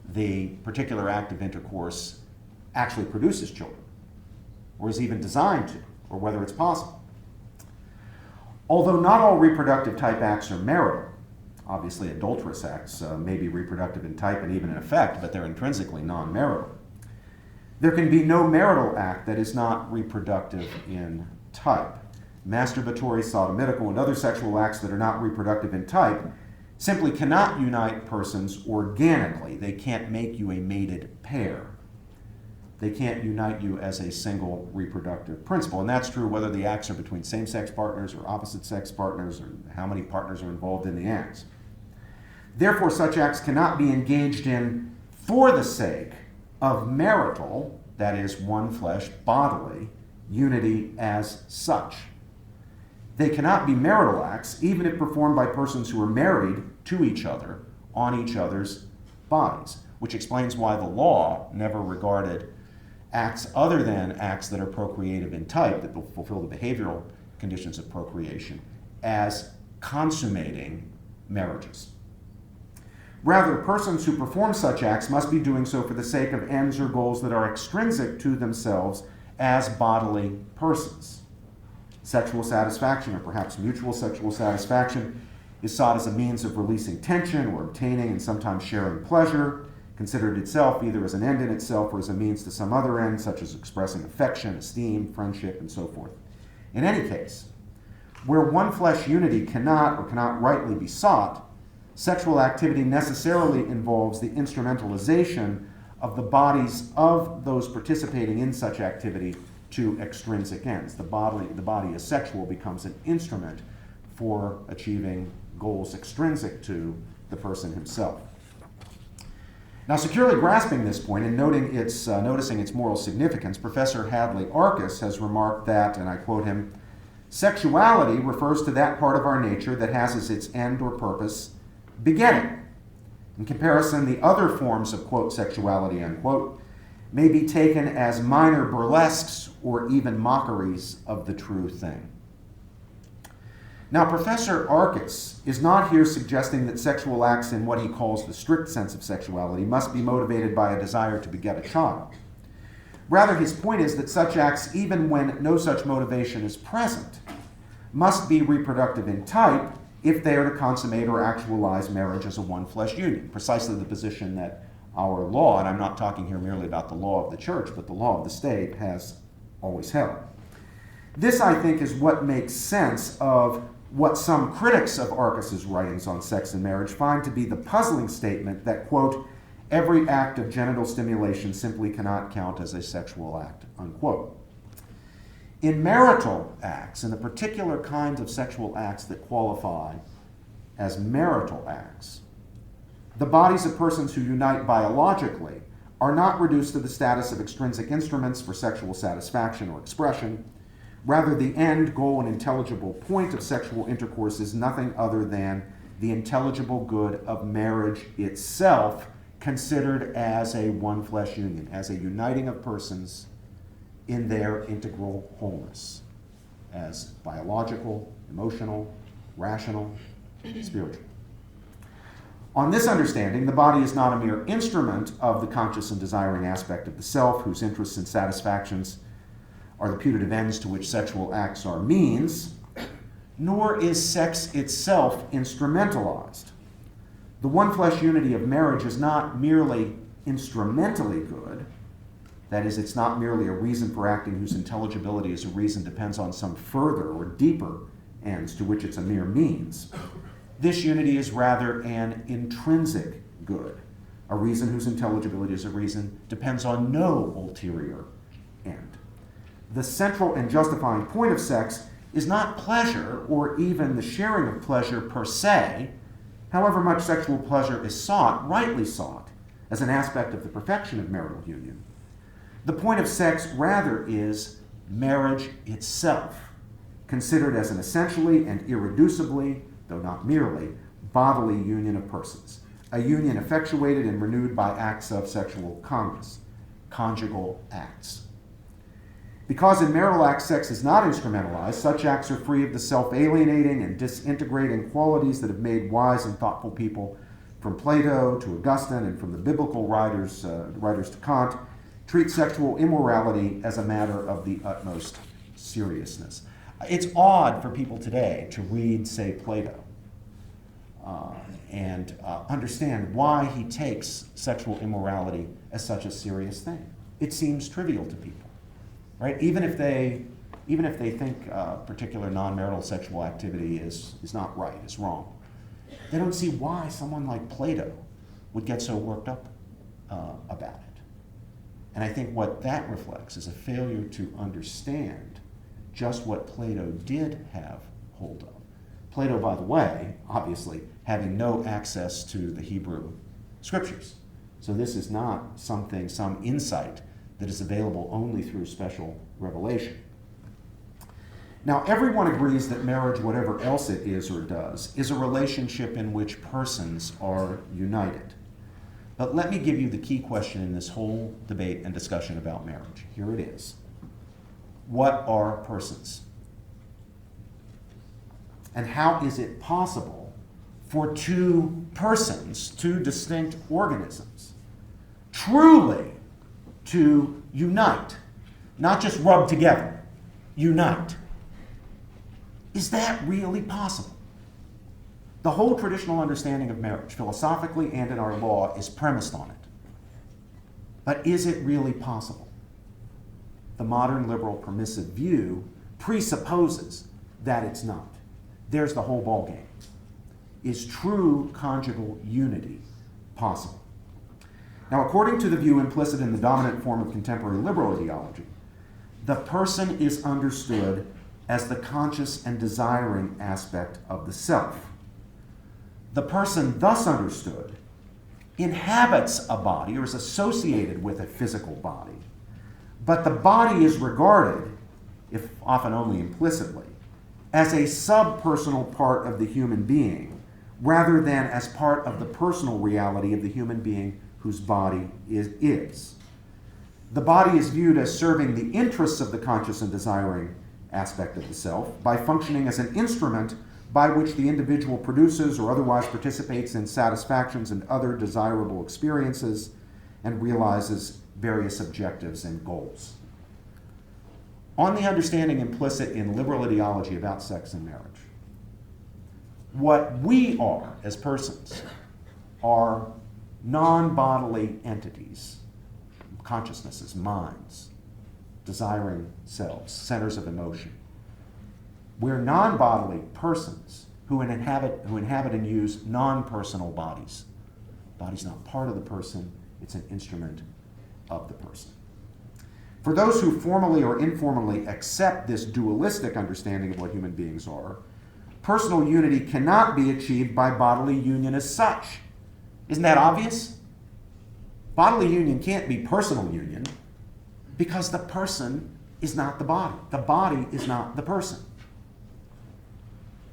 the particular act of intercourse actually produces children, or is even designed to, or whether it's possible. Although not all reproductive type acts are marital, obviously adulterous acts may be reproductive in type and even in effect, but they're intrinsically non-marital. There can be no marital act that is not reproductive in type. Masturbatory, sodomitical, and other sexual acts that are not reproductive in type simply cannot unite persons organically. They can't make you a mated pair. They can't unite you as a single reproductive principle. And that's true whether the acts are between same-sex partners or opposite-sex partners, or how many partners are involved in the acts. Therefore, such acts cannot be engaged in for the sake of marital, that is, one flesh, bodily, unity as such. They cannot be marital acts, even if performed by persons who are married to each other on each other's bodies, which explains why the law never regarded acts other than acts that are procreative in type, that will fulfill the behavioral conditions of procreation, as consummating marriages. Rather, persons who perform such acts must be doing so for the sake of ends or goals that are extrinsic to themselves as bodily persons. Sexual satisfaction, or perhaps mutual sexual satisfaction, is sought as a means of releasing tension or obtaining and sometimes sharing pleasure, considered itself either as an end in itself or as a means to some other end, such as expressing affection, esteem, friendship, and so forth. In any case, where one flesh unity cannot or cannot rightly be sought, sexual activity necessarily involves the instrumentalization of the bodies of those participating in such activity to extrinsic ends. The body as sexual becomes an instrument for achieving goals extrinsic to the person himself. Now, securely grasping this point and noticing its moral significance, Professor Hadley Arkus has remarked that, and I quote him, "Sexuality refers to that part of our nature that has as its end or purpose begetting. In comparison, the other forms of, quote, sexuality, unquote, may be taken as minor burlesques or even mockeries of the true thing." Now, Professor Arkus is not here suggesting that sexual acts in what he calls the strict sense of sexuality must be motivated by a desire to beget a child. Rather, his point is that such acts, even when no such motivation is present, must be reproductive in type if they are to consummate or actualize marriage as a one-flesh union, precisely the position that our law, and I'm not talking here merely about the law of the church, but the law of the state, has always held. This, I think, is what makes sense of what some critics of Arkus's writings on sex and marriage find to be the puzzling statement that, quote, "every act of genital stimulation simply cannot count as a sexual act," unquote. In marital acts, in the particular kinds of sexual acts that qualify as marital acts, the bodies of persons who unite biologically are not reduced to the status of extrinsic instruments for sexual satisfaction or expression. Rather, the end, goal, and intelligible point of sexual intercourse is nothing other than the intelligible good of marriage itself, considered as a one-flesh union, as a uniting of persons in their integral wholeness, as biological, emotional, rational, spiritual. On this understanding, the body is not a mere instrument of the conscious and desiring aspect of the self, whose interests and satisfactions are the putative ends to which sexual acts are means, nor is sex itself instrumentalized. The one-flesh unity of marriage is not merely instrumentally good, That is, it's not merely a reason for acting whose intelligibility as a reason depends on some further or deeper ends to which it's a mere means. This unity is rather an intrinsic good, a reason whose intelligibility as a reason depends on no ulterior end. The central and justifying point of sex is not pleasure or even the sharing of pleasure per se, however much sexual pleasure is sought, rightly sought, as an aspect of the perfection of marital union. The point of sex rather is marriage itself, considered as an essentially and irreducibly, though not merely, bodily union of persons, a union effectuated and renewed by acts of sexual congress, conjugal acts. Because in marital acts sex is not instrumentalized, such acts are free of the self-alienating and disintegrating qualities that have made wise and thoughtful people from Plato to Augustine and from the biblical writers to Kant treat sexual immorality as a matter of the utmost seriousness. It's odd for people today to read, say, Plato and understand why he takes sexual immorality as such a serious thing. It seems trivial to people, right? Even if they think particular non-marital sexual activity is not right, is wrong, they don't see why someone like Plato would get so worked up about it. And I think what that reflects is a failure to understand just what Plato did have hold of. Plato, by the way, obviously, having no access to the Hebrew scriptures. So this is not some insight that is available only through special revelation. Now, everyone agrees that marriage, whatever else it is or does, is a relationship in which persons are united. But let me give you the key question in this whole debate and discussion about marriage. Here it is. What are persons? And how is it possible for two persons, two distinct organisms, truly to unite, not just rub together, unite? Is that really possible? The whole traditional understanding of marriage, philosophically and in our law, is premised on it. But is it really possible? The modern liberal permissive view presupposes that it's not. There's the whole ballgame. Is true conjugal unity possible? Now, according to the view implicit in the dominant form of contemporary liberal ideology, the person is understood as the conscious and desiring aspect of the self. The person, thus understood, inhabits a body or is associated with a physical body, but the body is regarded, if often only implicitly, as a subpersonal part of the human being, rather than as part of the personal reality of the human being whose body is. The body is viewed as serving the interests of the conscious and desiring aspect of the self by functioning as an instrument by which the individual produces or otherwise participates in satisfactions and other desirable experiences and realizes various objectives and goals. On the understanding implicit in liberal ideology about sex and marriage, what we are as persons are non-bodily entities, consciousnesses, minds, desiring selves, centers of emotion. We're non-bodily persons who inhabit and use non-personal bodies. The body's not part of the person, it's an instrument of the person. For those who formally or informally accept this dualistic understanding of what human beings are, personal unity cannot be achieved by bodily union as such. Isn't that obvious? Bodily union can't be personal union because the person is not the body. The body is not the person.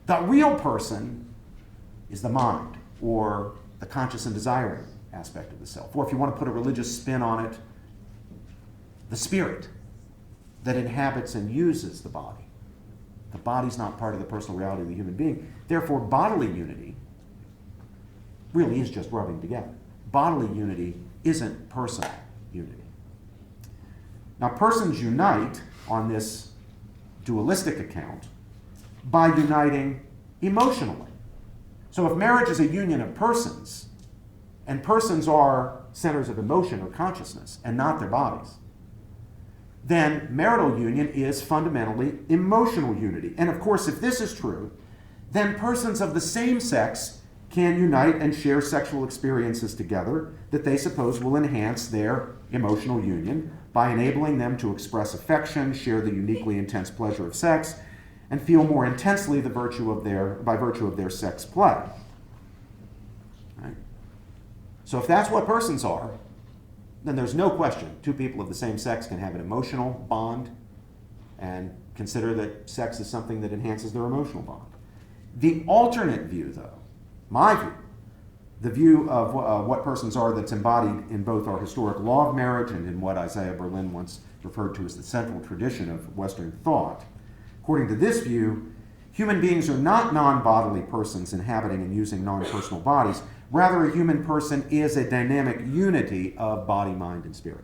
The real person is the mind, or the conscious and desiring aspect of the self. Or if you want to put a religious spin on it, the spirit that inhabits and uses the body. The body's not part of the personal reality of the human being. Therefore, bodily unity really is just rubbing together. Bodily unity isn't personal unity. Now, persons unite on this dualistic account by uniting emotionally. So if marriage is a union of persons, and persons are centers of emotion or consciousness and not their bodies, then marital union is fundamentally emotional unity. And of course, if this is true, then persons of the same sex can unite and share sexual experiences together that they suppose will enhance their emotional union by enabling them to express affection, share the uniquely intense pleasure of sex, and feel more intensely by virtue of their sex play. Right? So if that's what persons are, then there's no question two people of the same sex can have an emotional bond and consider that sex is something that enhances their emotional bond. The alternate view, though, my view, the view of what persons are that's embodied in both our historic law of marriage and in what Isaiah Berlin once referred to as the central tradition of Western thought. According to this view, human beings are not non-bodily persons inhabiting and using non-personal bodies. Rather, a human person is a dynamic unity of body, mind, and spirit.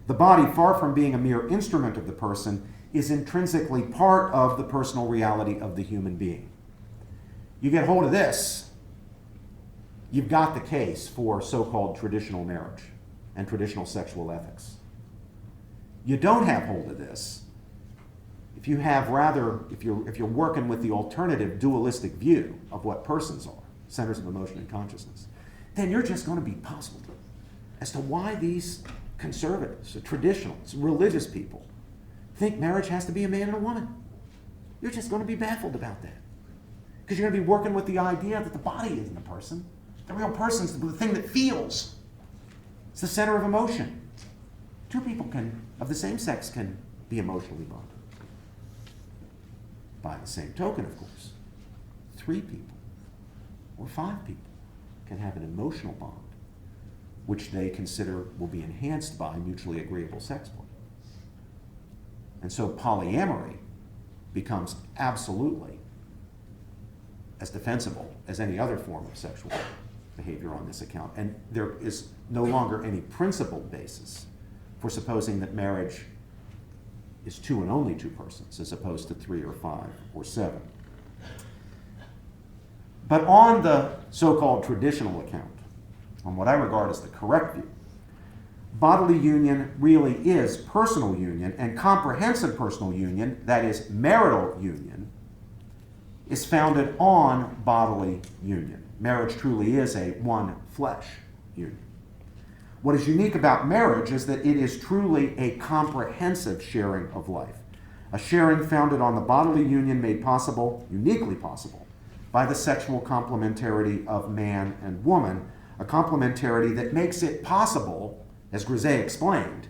The body, far from being a mere instrument of the person, is intrinsically part of the personal reality of the human being. You get hold of this, you've got the case for so-called traditional marriage and traditional sexual ethics. You don't have hold of this if you have if you're working with the alternative dualistic view of what persons are, centers of emotion and consciousness, then you're just going to be puzzled as to why these conservatives, traditionalists, religious people think marriage has to be a man and a woman. You're just going to be baffled about that. Because you're going to be working with the idea that the body isn't a person. The real person's the thing that feels. It's the center of emotion. Two people of the same sex can be emotionally bonded. By the same token, of course, 3 people or 5 people can have an emotional bond which they consider will be enhanced by mutually agreeable sex play. And so polyamory becomes absolutely as defensible as any other form of sexual behavior on this account. And there is no longer any principled basis for supposing that marriage is 2 and only 2 persons as opposed to 3 or 5 or 7. But on the so-called traditional account, on what I regard as the correct view, bodily union really is personal union, and comprehensive personal union, that is marital union, is founded on bodily union. Marriage truly is a one flesh union. What is unique about marriage is that it is truly a comprehensive sharing of life, a sharing founded on the bodily union made possible, uniquely possible, by the sexual complementarity of man and woman, a complementarity that makes it possible, as Grisey explained,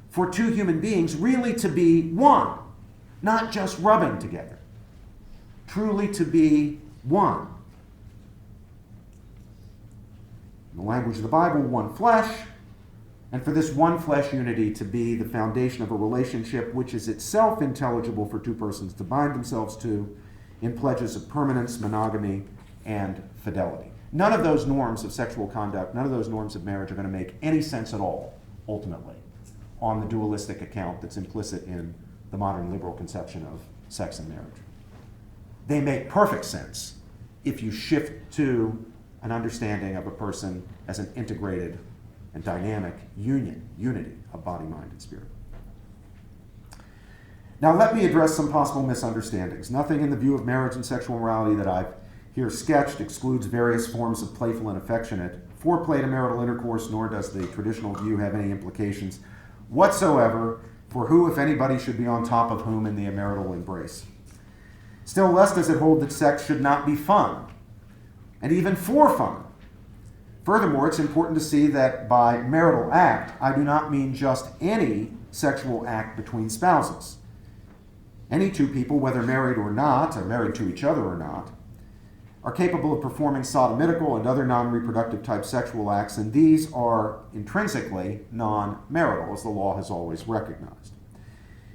for 2 human beings really to be one, not just rubbing together, truly to be one. In the language of the Bible, one flesh, and for this one flesh unity to be the foundation of a relationship which is itself intelligible for 2 persons to bind themselves to in pledges of permanence, monogamy, and fidelity. None of those norms of sexual conduct, none of those norms of marriage are going to make any sense at all, ultimately, on the dualistic account that's implicit in the modern liberal conception of sex and marriage. They make perfect sense if you shift to an understanding of a person as an integrated and dynamic unity of body, mind, and spirit. Now let me address some possible misunderstandings. Nothing in the view of marriage and sexual morality that I've here sketched excludes various forms of playful and affectionate foreplay to marital intercourse, nor does the traditional view have any implications whatsoever for who, if anybody, should be on top of whom in the marital embrace. Still less does it hold that sex should not be fun, and even for fun. Furthermore, it's important to see that by marital act, I do not mean just any sexual act between spouses. Any 2 people, whether married or not, or married to each other or not, are capable of performing sodomitical and other non-reproductive type sexual acts, and these are intrinsically non-marital, as the law has always recognized.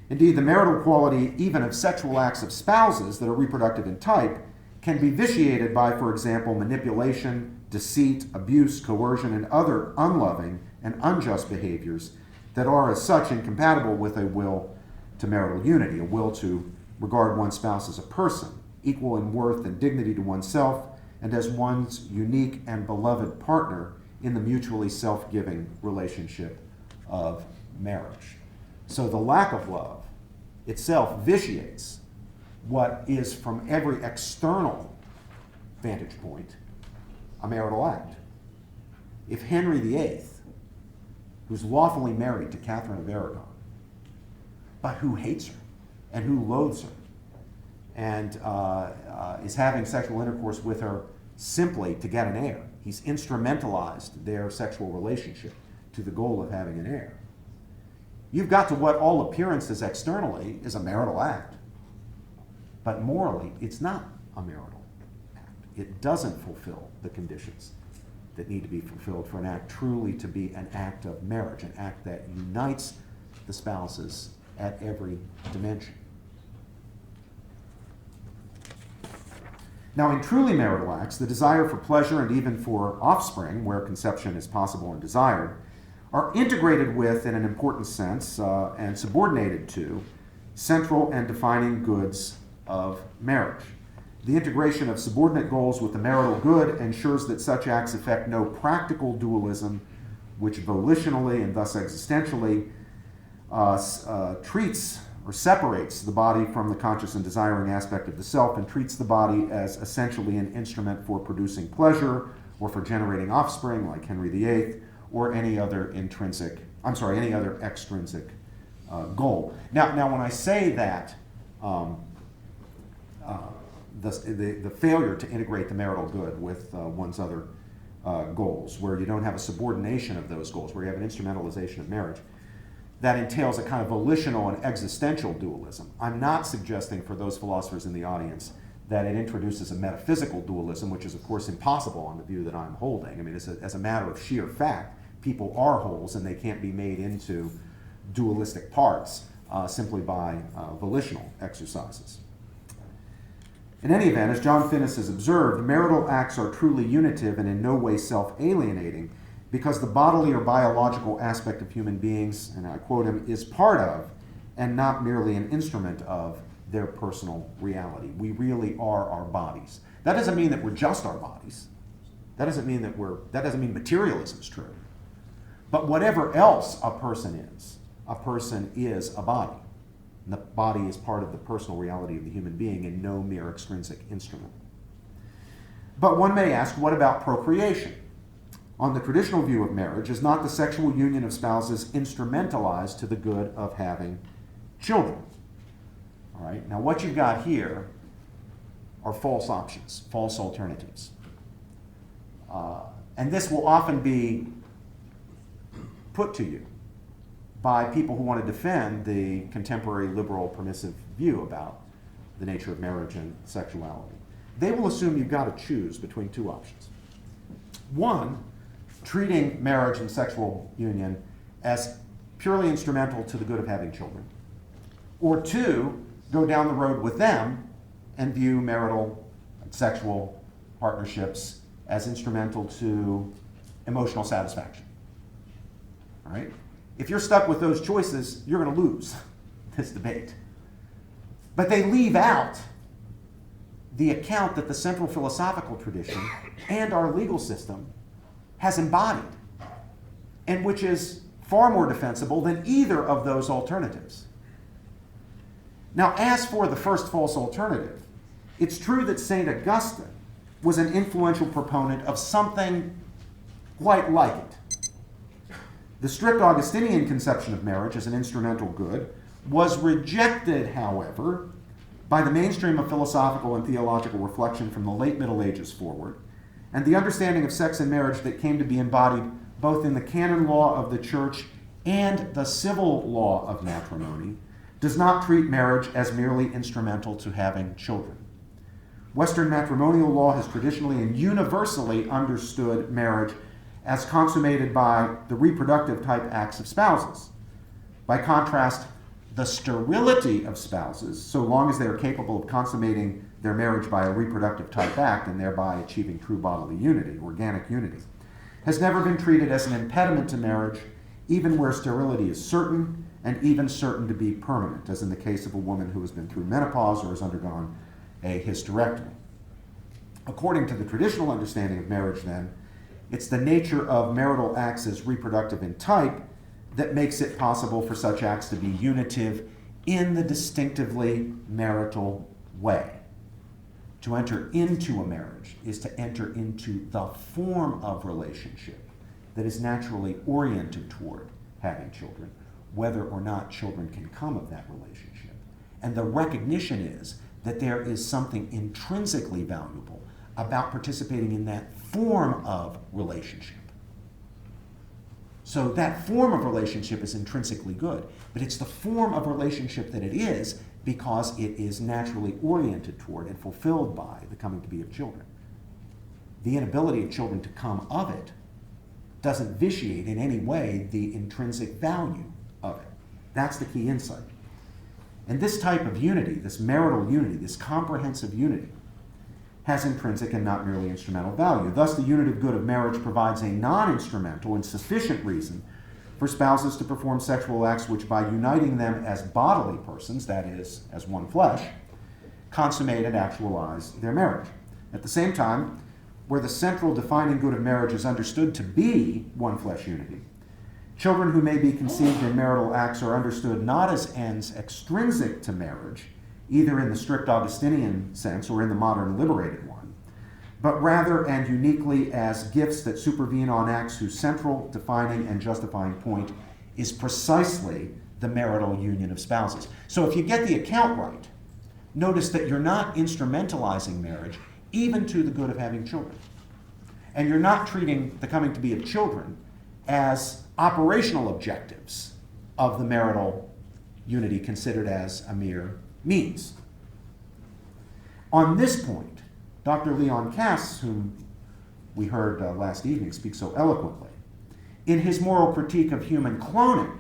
Indeed, the marital quality even of sexual acts of spouses that are reproductive in type can be vitiated by, for example, manipulation, deceit, abuse, coercion, and other unloving and unjust behaviors that are as such incompatible with a will to marital unity, a will to regard one's spouse as a person, equal in worth and dignity to oneself, and as one's unique and beloved partner in the mutually self-giving relationship of marriage. So the lack of love itself vitiates what is, from every external vantage point, a marital act. If Henry VIII, who's lawfully married to Catherine of Aragon, but who hates her and who loathes her, and is having sexual intercourse with her simply to get an heir, he's instrumentalized their sexual relationship to the goal of having an heir. You've got to what all appearances externally is a marital act, but morally it's not a marital act. It doesn't fulfill the conditions that need to be fulfilled for an act truly to be an act of marriage, an act that unites the spouses at every dimension. Now, in truly marital acts, the desire for pleasure and even for offspring, where conception is possible and desired, are integrated with, in an important sense, and subordinated to, central and defining goods of marriage. The integration of subordinate goals with the marital good ensures that such acts affect no practical dualism, which volitionally and thus existentially treats or separates the body from the conscious and desiring aspect of the self and treats the body as essentially an instrument for producing pleasure or for generating offspring, like Henry VIII, or any other extrinsic goal. Now, when I say that, the failure to integrate the marital good with one's other goals, where you don't have a subordination of those goals, where you have an instrumentalization of marriage, that entails a kind of volitional and existential dualism. I'm not suggesting for those philosophers in the audience that it introduces a metaphysical dualism, which is of course impossible on the view that I'm holding. I mean, as a matter of sheer fact, people are wholes and they can't be made into dualistic parts simply by volitional exercises. In any event, as John Finnis has observed, marital acts are truly unitive and in no way self-alienating, because the bodily or biological aspect of human beings, and I quote him, is part of and not merely an instrument of their personal reality. We really are our bodies. That doesn't mean that we're just our bodies. That doesn't mean materialism is true. But whatever else a person is a body. And the body is part of the personal reality of the human being and no mere extrinsic instrument. But one may ask, what about procreation? On the traditional view of marriage, is not the sexual union of spouses instrumentalized to the good of having children? All right, now what you've got here are false options, false alternatives. And this will often be put to you by people who want to defend the contemporary liberal permissive view about the nature of marriage and sexuality. They will assume you've got to choose between two options. One, treating marriage and sexual union as purely instrumental to the good of having children. Or two, go down the road with them and view marital and sexual partnerships as instrumental to emotional satisfaction. All right? If you're stuck with those choices, you're going to lose this debate. But they leave out the account that the central philosophical tradition and our legal system has embodied, and which is far more defensible than either of those alternatives. Now, as for the first false alternative, it's true that St. Augustine was an influential proponent of something quite like it. The strict Augustinian conception of marriage as an instrumental good was rejected, however, by the mainstream of philosophical and theological reflection from the late Middle Ages forward, and the understanding of sex and marriage that came to be embodied both in the canon law of the Church and the civil law of matrimony does not treat marriage as merely instrumental to having children. Western matrimonial law has traditionally and universally understood marriage as consummated by the reproductive type acts of spouses. By contrast, the sterility of spouses, so long as they are capable of consummating their marriage by a reproductive type act and thereby achieving true bodily unity, organic unity, has never been treated as an impediment to marriage, even where sterility is certain and even certain to be permanent, as in the case of a woman who has been through menopause or has undergone a hysterectomy. According to the traditional understanding of marriage, then, it's the nature of marital acts as reproductive in type that makes it possible for such acts to be unitive in the distinctively marital way. To enter into a marriage is to enter into the form of relationship that is naturally oriented toward having children, whether or not children can come of that relationship. And the recognition is that there is something intrinsically valuable about participating in that form of relationship. So that form of relationship is intrinsically good, but it's the form of relationship that it is because it is naturally oriented toward and fulfilled by the coming to be of children. The inability of children to come of it doesn't vitiate in any way the intrinsic value of it. That's the key insight. And this type of unity, this marital unity, this comprehensive unity, has intrinsic and not merely instrumental value. Thus, the unitive good of marriage provides a non-instrumental and sufficient reason for spouses to perform sexual acts which, by uniting them as bodily persons, that is, as one flesh, consummate and actualize their marriage. At the same time, where the central defining good of marriage is understood to be one flesh unity, children who may be conceived in marital acts are understood not as ends extrinsic to marriage, either in the strict Augustinian sense or in the modern liberated one, but rather and uniquely as gifts that supervene on acts whose central defining and justifying point is precisely the marital union of spouses. So if you get the account right, notice that you're not instrumentalizing marriage even to the good of having children. And you're not treating the coming to be of children as operational objectives of the marital unity considered as a mere means. On this point, Dr. Leon Kass, whom we heard last evening speak so eloquently, in his moral critique of human cloning,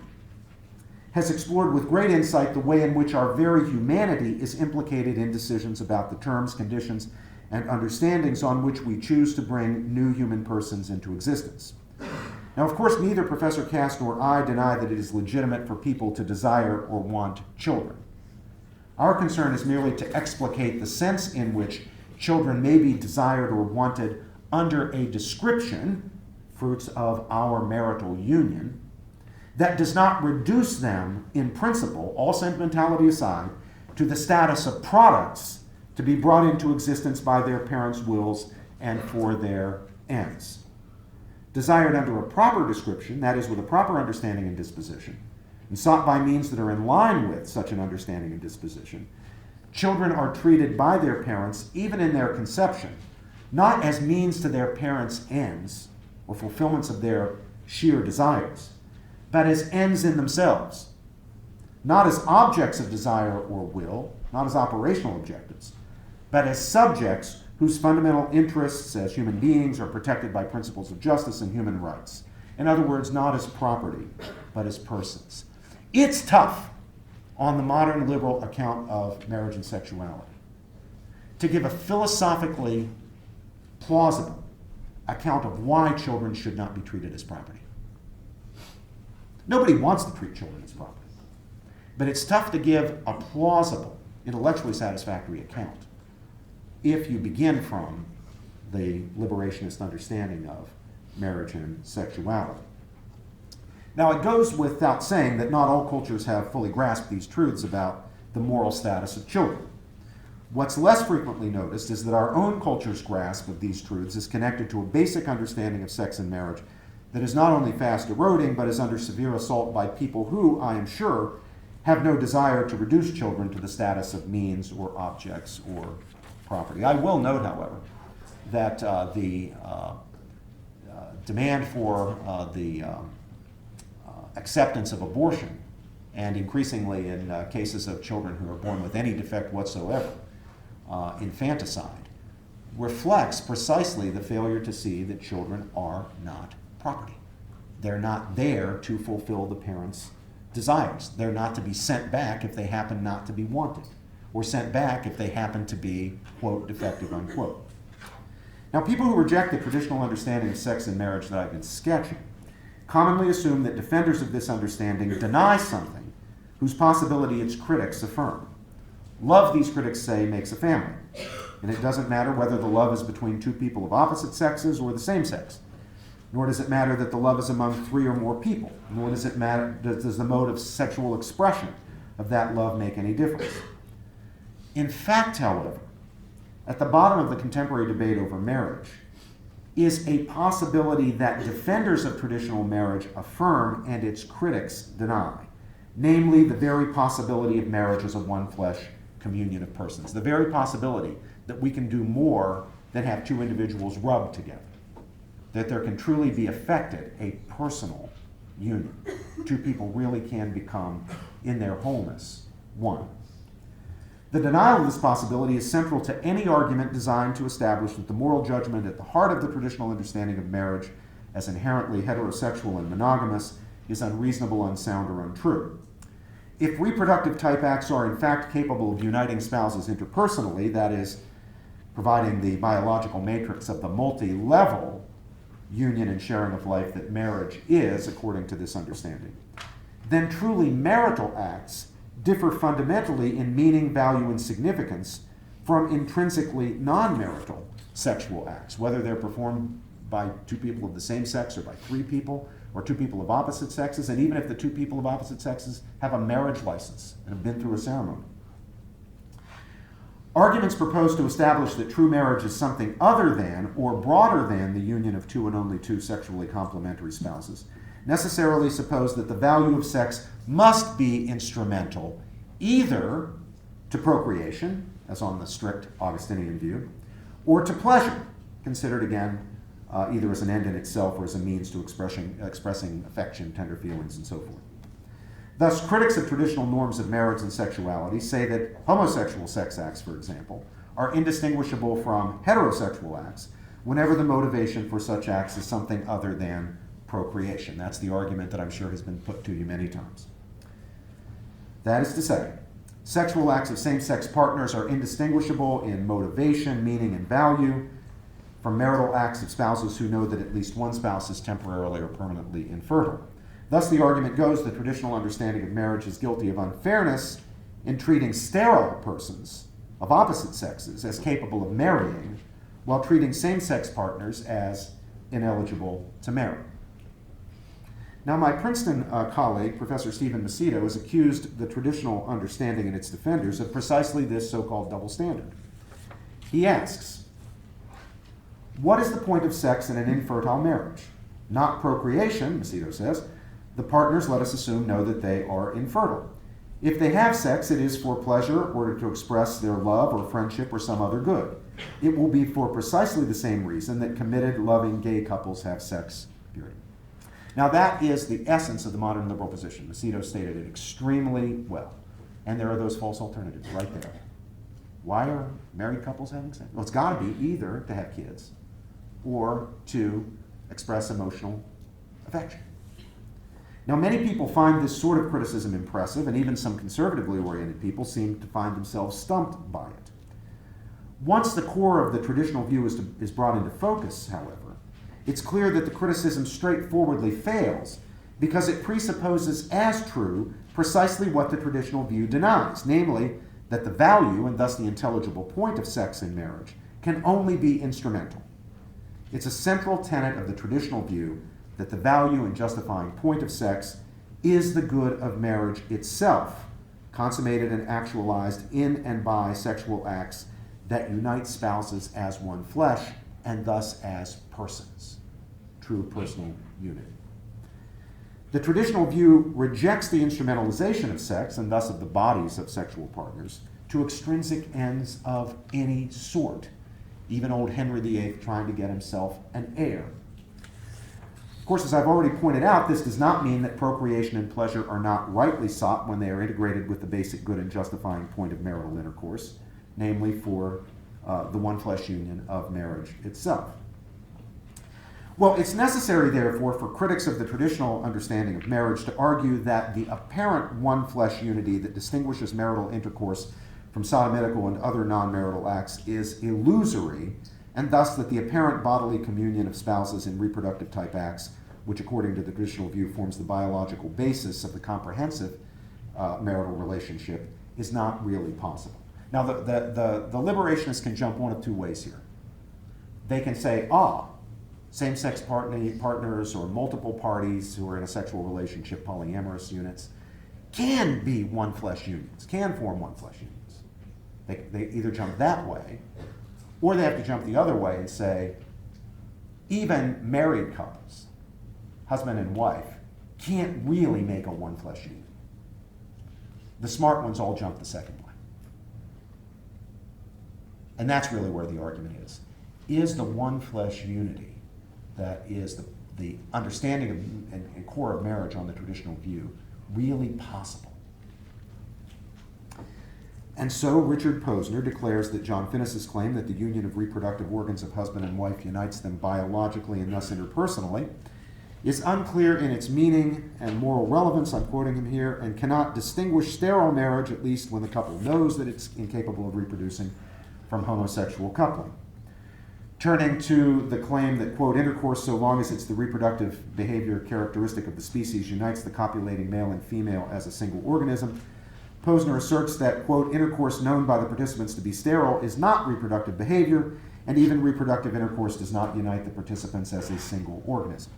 has explored with great insight the way in which our very humanity is implicated in decisions about the terms, conditions, and understandings on which we choose to bring new human persons into existence. Now, of course, neither Professor Kass nor I deny that it is legitimate for people to desire or want children. Our concern is merely to explicate the sense in which children may be desired or wanted under a description, fruits of our marital union, that does not reduce them in principle, all sentimentality aside, to the status of products to be brought into existence by their parents' wills and for their ends. Desired under a proper description, that is, with a proper understanding and disposition, and sought by means that are in line with such an understanding and disposition, children are treated by their parents, even in their conception, not as means to their parents' ends or fulfillments of their sheer desires, but as ends in themselves, not as objects of desire or will, not as operational objectives, but as subjects whose fundamental interests as human beings are protected by principles of justice and human rights. In other words, not as property, but as persons. It's tough on the modern liberal account of marriage and sexuality to give a philosophically plausible account of why children should not be treated as property. Nobody wants to treat children as property, but it's tough to give a plausible, intellectually satisfactory account if you begin from the liberationist understanding of marriage and sexuality. Now, it goes without saying that not all cultures have fully grasped these truths about the moral status of children. What's less frequently noticed is that our own culture's grasp of these truths is connected to a basic understanding of sex and marriage that is not only fast eroding, but is under severe assault by people who, I am sure, have no desire to reduce children to the status of means or objects or property. I will note, however, that the demand for the acceptance of abortion, and increasingly in cases of children who are born with any defect whatsoever, infanticide, reflects precisely the failure to see that children are not property. They're not there to fulfill the parents' desires. They're not to be sent back if they happen not to be wanted, or sent back if they happen to be, quote, defective, unquote. Now, people who reject the traditional understanding of sex and marriage that I've been sketching commonly assume that defenders of this understanding deny something whose possibility its critics affirm. Love, these critics say, makes a family, and it doesn't matter whether the love is between two people of opposite sexes or the same sex. nor does it matter that the love is among 3 or more people, nor does it matter, does the mode of sexual expression of that love make any difference. In fact, however, at the bottom of the contemporary debate over marriage is a possibility that defenders of traditional marriage affirm and its critics deny, namely the very possibility of marriage as a one-flesh communion of persons, the very possibility that we can do more than have 2 individuals rub together, that there can truly be effected a personal union. 2 people really can become, in their wholeness, one. The denial of this possibility is central to any argument designed to establish that the moral judgment at the heart of the traditional understanding of marriage as inherently heterosexual and monogamous is unreasonable, unsound, or untrue. If reproductive type acts are in fact capable of uniting spouses interpersonally, that is, providing the biological matrix of the multi-level union and sharing of life that marriage is, according to this understanding, then truly marital acts differ fundamentally in meaning, value, and significance from intrinsically non-marital sexual acts, whether they're performed by 2 people of the same sex or by 3 people, or 2 people of opposite sexes, and even if the 2 people of opposite sexes have a marriage license and have been through a ceremony. Arguments proposed to establish that true marriage is something other than or broader than the union of 2 and only 2 sexually complementary spouses necessarily suppose that the value of sex must be instrumental either to procreation, as on the strict Augustinian view, or to pleasure, considered again either as an end in itself or as a means to expressing affection, tender feelings, and so forth. Thus, critics of traditional norms of marriage and sexuality say that homosexual sex acts, for example, are indistinguishable from heterosexual acts whenever the motivation for such acts is something other than procreation. That's the argument that I'm sure has been put to you many times. That is to say, sexual acts of same-sex partners are indistinguishable in motivation, meaning, and value from marital acts of spouses who know that at least one spouse is temporarily or permanently infertile. Thus, the argument goes the traditional understanding of marriage is guilty of unfairness in treating sterile persons of opposite sexes as capable of marrying, while treating same-sex partners as ineligible to marry. Now, my Princeton colleague, Professor Stephen Macedo, has accused the traditional understanding and its defenders of precisely this so-called double standard. He asks, what is the point of sex in an infertile marriage? Not procreation, Macedo says. The partners, let us assume, know that they are infertile. If they have sex, it is for pleasure or to express their love or friendship or some other good. It will be for precisely the same reason that committed, loving gay couples have sex, period. Now, that is the essence of the modern liberal position. Macedo stated it extremely well. And there are those false alternatives right there. Why are married couples having sex? Well, it's got to be either to have kids or to express emotional affection. Now, many people find this sort of criticism impressive, and even some conservatively oriented people seem to find themselves stumped by it. Once the core of the traditional view is brought into focus, however, it's clear that the criticism straightforwardly fails because it presupposes as true precisely what the traditional view denies, namely that the value, and thus the intelligible point of sex in marriage, can only be instrumental. It's a central tenet of the traditional view that the value and justifying point of sex is the good of marriage itself, consummated and actualized in and by sexual acts that unite spouses as one flesh and thus as persons. True personal unity. The traditional view rejects the instrumentalization of sex, and thus of the bodies of sexual partners, to extrinsic ends of any sort. Even old Henry VIII trying to get himself an heir. Of course, as I've already pointed out, this does not mean that procreation and pleasure are not rightly sought when they are integrated with the basic good and justifying point of marital intercourse, namely for the one flesh union of marriage itself. Well, it's necessary, therefore, for critics of the traditional understanding of marriage to argue that the apparent one flesh unity that distinguishes marital intercourse from sodomitical and other non-marital acts is illusory, and thus that the apparent bodily communion of spouses in reproductive type acts, which according to the traditional view forms the biological basis of the comprehensive marital relationship, is not really possible. Now, the liberationists can jump one of two ways here. They can say, same-sex partners or multiple parties who are in a sexual relationship, polyamorous units, can be one-flesh unions, can form one-flesh unions. They either jump that way, or they have to jump the other way and say, even married couples, husband and wife, can't really make a one-flesh union. The smart ones all jump the second way. And that's really where the argument is. Is the one-flesh unity that is the understanding of, and core of marriage on the traditional view really possible? And so Richard Posner declares that John Finnis's claim that the union of reproductive organs of husband and wife unites them biologically and thus interpersonally is unclear in its meaning and moral relevance, I'm quoting him here, and cannot distinguish sterile marriage, at least when the couple knows that it's incapable of reproducing, from homosexual coupling. Turning to the claim that, quote, intercourse, so long as it's the reproductive behavior characteristic of the species, unites the copulating male and female as a single organism, Posner asserts that, quote, intercourse known by the participants to be sterile is not reproductive behavior, and even reproductive intercourse does not unite the participants as a single organism.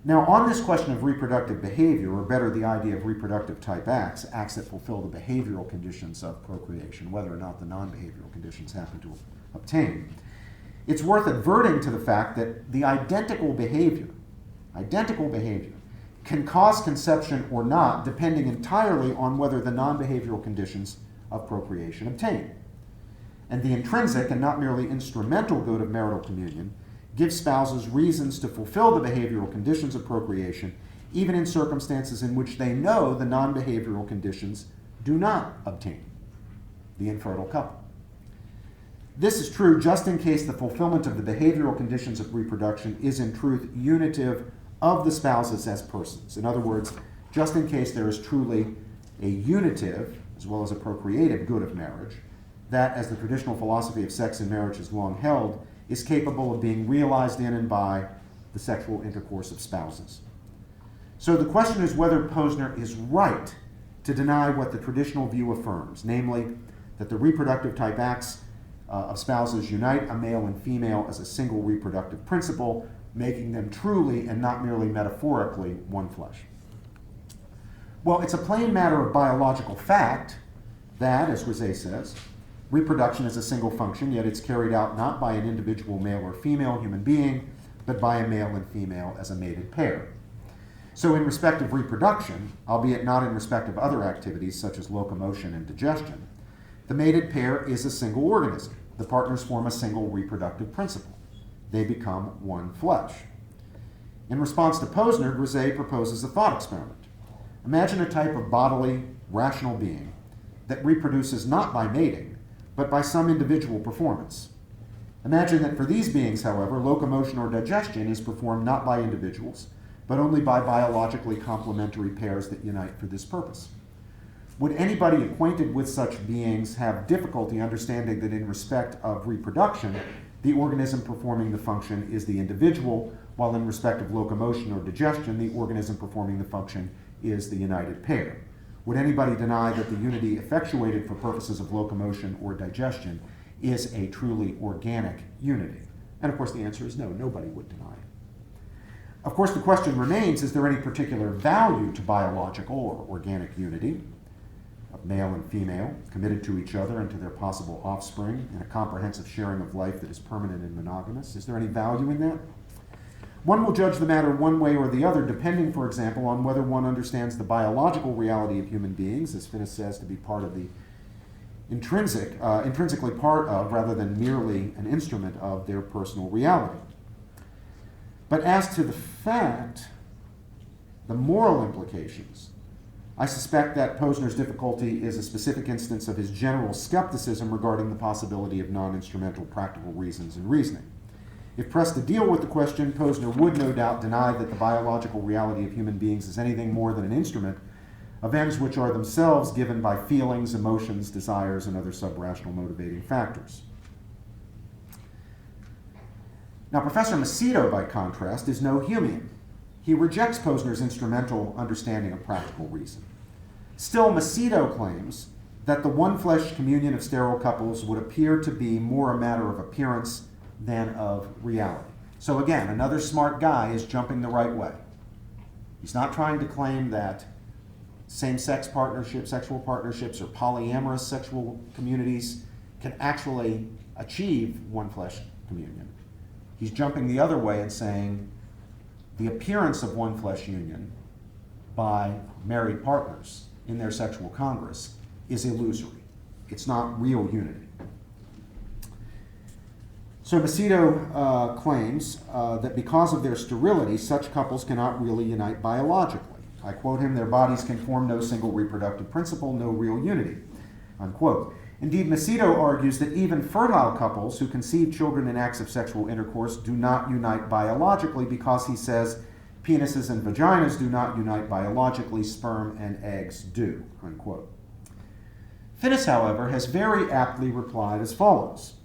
Now, on this question of reproductive behavior, or better, the idea of reproductive type acts, acts that fulfill the behavioral conditions of procreation, whether or not the non-behavioral conditions happen to obtain, it's worth adverting to the fact that the identical behavior can cause conception or not, depending entirely on whether the non-behavioral conditions of procreation obtain. And the intrinsic and not merely instrumental good of marital communion gives spouses reasons to fulfill the behavioral conditions of procreation, even in circumstances in which they know the non-behavioral conditions do not obtain, the infertile couple. This is true just in case the fulfillment of the behavioral conditions of reproduction is in truth unitive of the spouses as persons. In other words, just in case there is truly a unitive, as well as a procreative good of marriage, that, as the traditional philosophy of sex and marriage has long held, is capable of being realized in and by the sexual intercourse of spouses. So the question is whether Posner is right to deny what the traditional view affirms, namely that the reproductive type acts of spouses unite a male and female as a single reproductive principle, making them truly and not merely metaphorically one flesh. Well, it's a plain matter of biological fact that, as Grisey says, reproduction is a single function, yet it's carried out not by an individual male or female human being, but by a male and female as a mated pair. So in respect of reproduction, albeit not in respect of other activities such as locomotion and digestion, the mated pair is a single organism. The partners form a single reproductive principle. They become one flesh. In response to Posner, Grisey proposes a thought experiment. Imagine a type of bodily, rational being that reproduces not by mating, but by some individual performance. Imagine that for these beings, however, locomotion or digestion is performed not by individuals, but only by biologically complementary pairs that unite for this purpose. Would anybody acquainted with such beings have difficulty understanding that in respect of reproduction, the organism performing the function is the individual, while in respect of locomotion or digestion, the organism performing the function is the united pair? Would anybody deny that the unity effectuated for purposes of locomotion or digestion is a truly organic unity? And of course the answer is no, nobody would deny it. Of course the question remains, is there any particular value to biological or organic unity of male and female committed to each other and to their possible offspring in a comprehensive sharing of life that is permanent and monogamous? Is there any value in that? One will judge the matter one way or the other, depending, for example, on whether one understands the biological reality of human beings, as Finnis says, to be part of the intrinsically part of, rather than merely an instrument of their personal reality. But as to the fact, the moral implications, I suspect that Posner's difficulty is a specific instance of his general skepticism regarding the possibility of non-instrumental practical reasons in reasoning. If pressed to deal with the question, Posner would no doubt deny that the biological reality of human beings is anything more than an instrument of ends which are themselves given by feelings, emotions, desires, and other sub-rational motivating factors. Now, Professor Macedo, by contrast, is no Humean. He rejects Posner's instrumental understanding of practical reason. Still, Macedo claims that the one-flesh communion of sterile couples would appear to be more a matter of appearance than of reality. So again, another smart guy is jumping the right way. He's not trying to claim that same-sex partnerships, sexual partnerships, or polyamorous sexual communities can actually achieve one-flesh communion. He's jumping the other way and saying the appearance of one-flesh union by married partners in their sexual congress is illusory. It's not real unity. So Macedo claims that because of their sterility, such couples cannot really unite biologically. I quote him, "Their bodies can form no single reproductive principle, no real unity," unquote. Indeed, Macedo argues that even fertile couples who conceive children in acts of sexual intercourse do not unite biologically because, he says, penises and vaginas do not unite biologically, sperm and eggs do, unquote. Finnis, however, has very aptly replied as follows.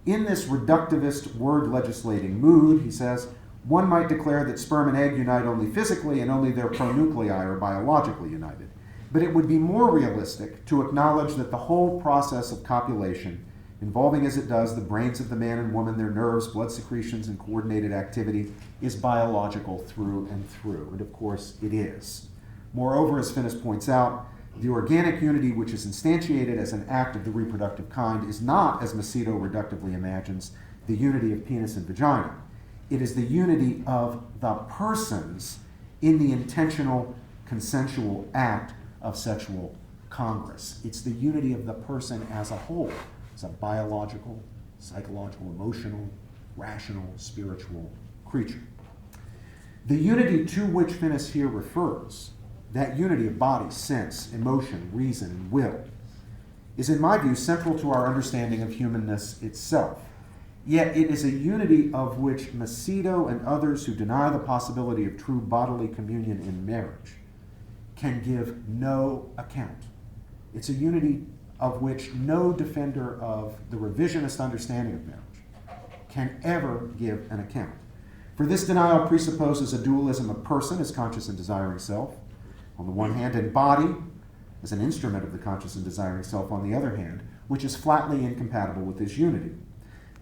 In this reductivist word-legislating mood, he says, one might declare that sperm and egg unite only physically and only their pronuclei are biologically united. But it would be more realistic to acknowledge that the whole process of copulation, involving as it does the brains of the man and woman, their nerves, blood secretions, and coordinated activity, is biological through and through. And of course, it is. Moreover, as Finnis points out, the organic unity which is instantiated as an act of the reproductive kind is not, as Macedo reductively imagines, the unity of penis and vagina. It is the unity of the persons in the intentional, consensual act of sexual congress. It's the unity of the person as a whole. It's a biological, psychological, emotional, rational, spiritual creature. The unity to which Finnis here refers, that unity of body, sense, emotion, reason, and will, is in my view central to our understanding of humanness itself. Yet it is a unity of which Macedo and others who deny the possibility of true bodily communion in marriage can give no account. It's a unity of which no defender of the revisionist understanding of marriage can ever give an account. For this denial presupposes a dualism of person as conscious and desiring self, on the one hand, and body as an instrument of the conscious and desiring self on the other hand, which is flatly incompatible with this unity.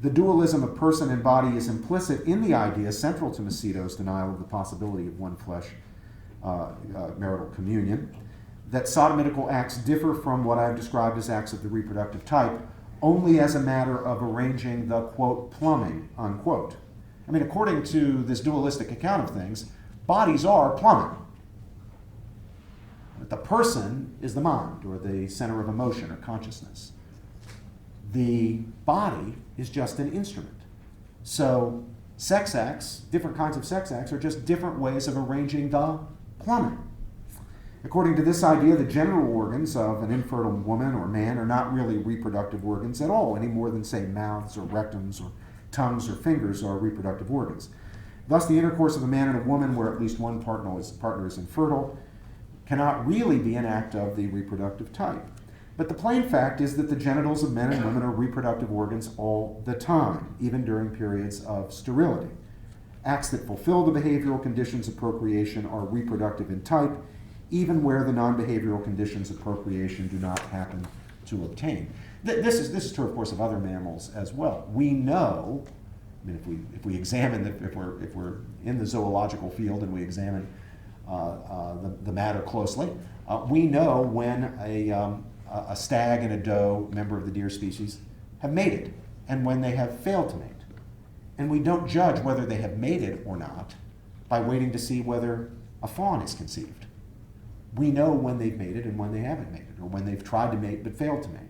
The dualism of person and body is implicit in the idea central to Macedo's denial of the possibility of one flesh marital communion, that sodomitical acts differ from what I've described as acts of the reproductive type only as a matter of arranging the, quote, plumbing, unquote. I mean, according to this dualistic account of things, bodies are plumbing. But the person is the mind, or the center of emotion or consciousness. The body is just an instrument. So sex acts, different kinds of sex acts, are just different ways of arranging the plumbing. According to this idea, the genital organs of an infertile woman or man are not really reproductive organs at all, any more than, say, mouths or rectums or tongues or fingers are reproductive organs. Thus, the intercourse of a man and a woman where at least one partner is infertile cannot really be an act of the reproductive type. But the plain fact is that the genitals of men and women are reproductive organs all the time, even during periods of sterility. Acts that fulfill the behavioral conditions of procreation are reproductive in type, even where the non-behavioral conditions of procreation do not happen to obtain. This is true, of course, of other mammals as well. We know, I mean, if we examine if we're in the zoological field and we examine the matter closely, we know when a stag and a doe, member of the deer species, have mated, and when they have failed to mate. And we don't judge whether they have mated or not by waiting to see whether a fawn is conceived. We know when they've mated and when they haven't mated, or when they've tried to mate but failed to mate.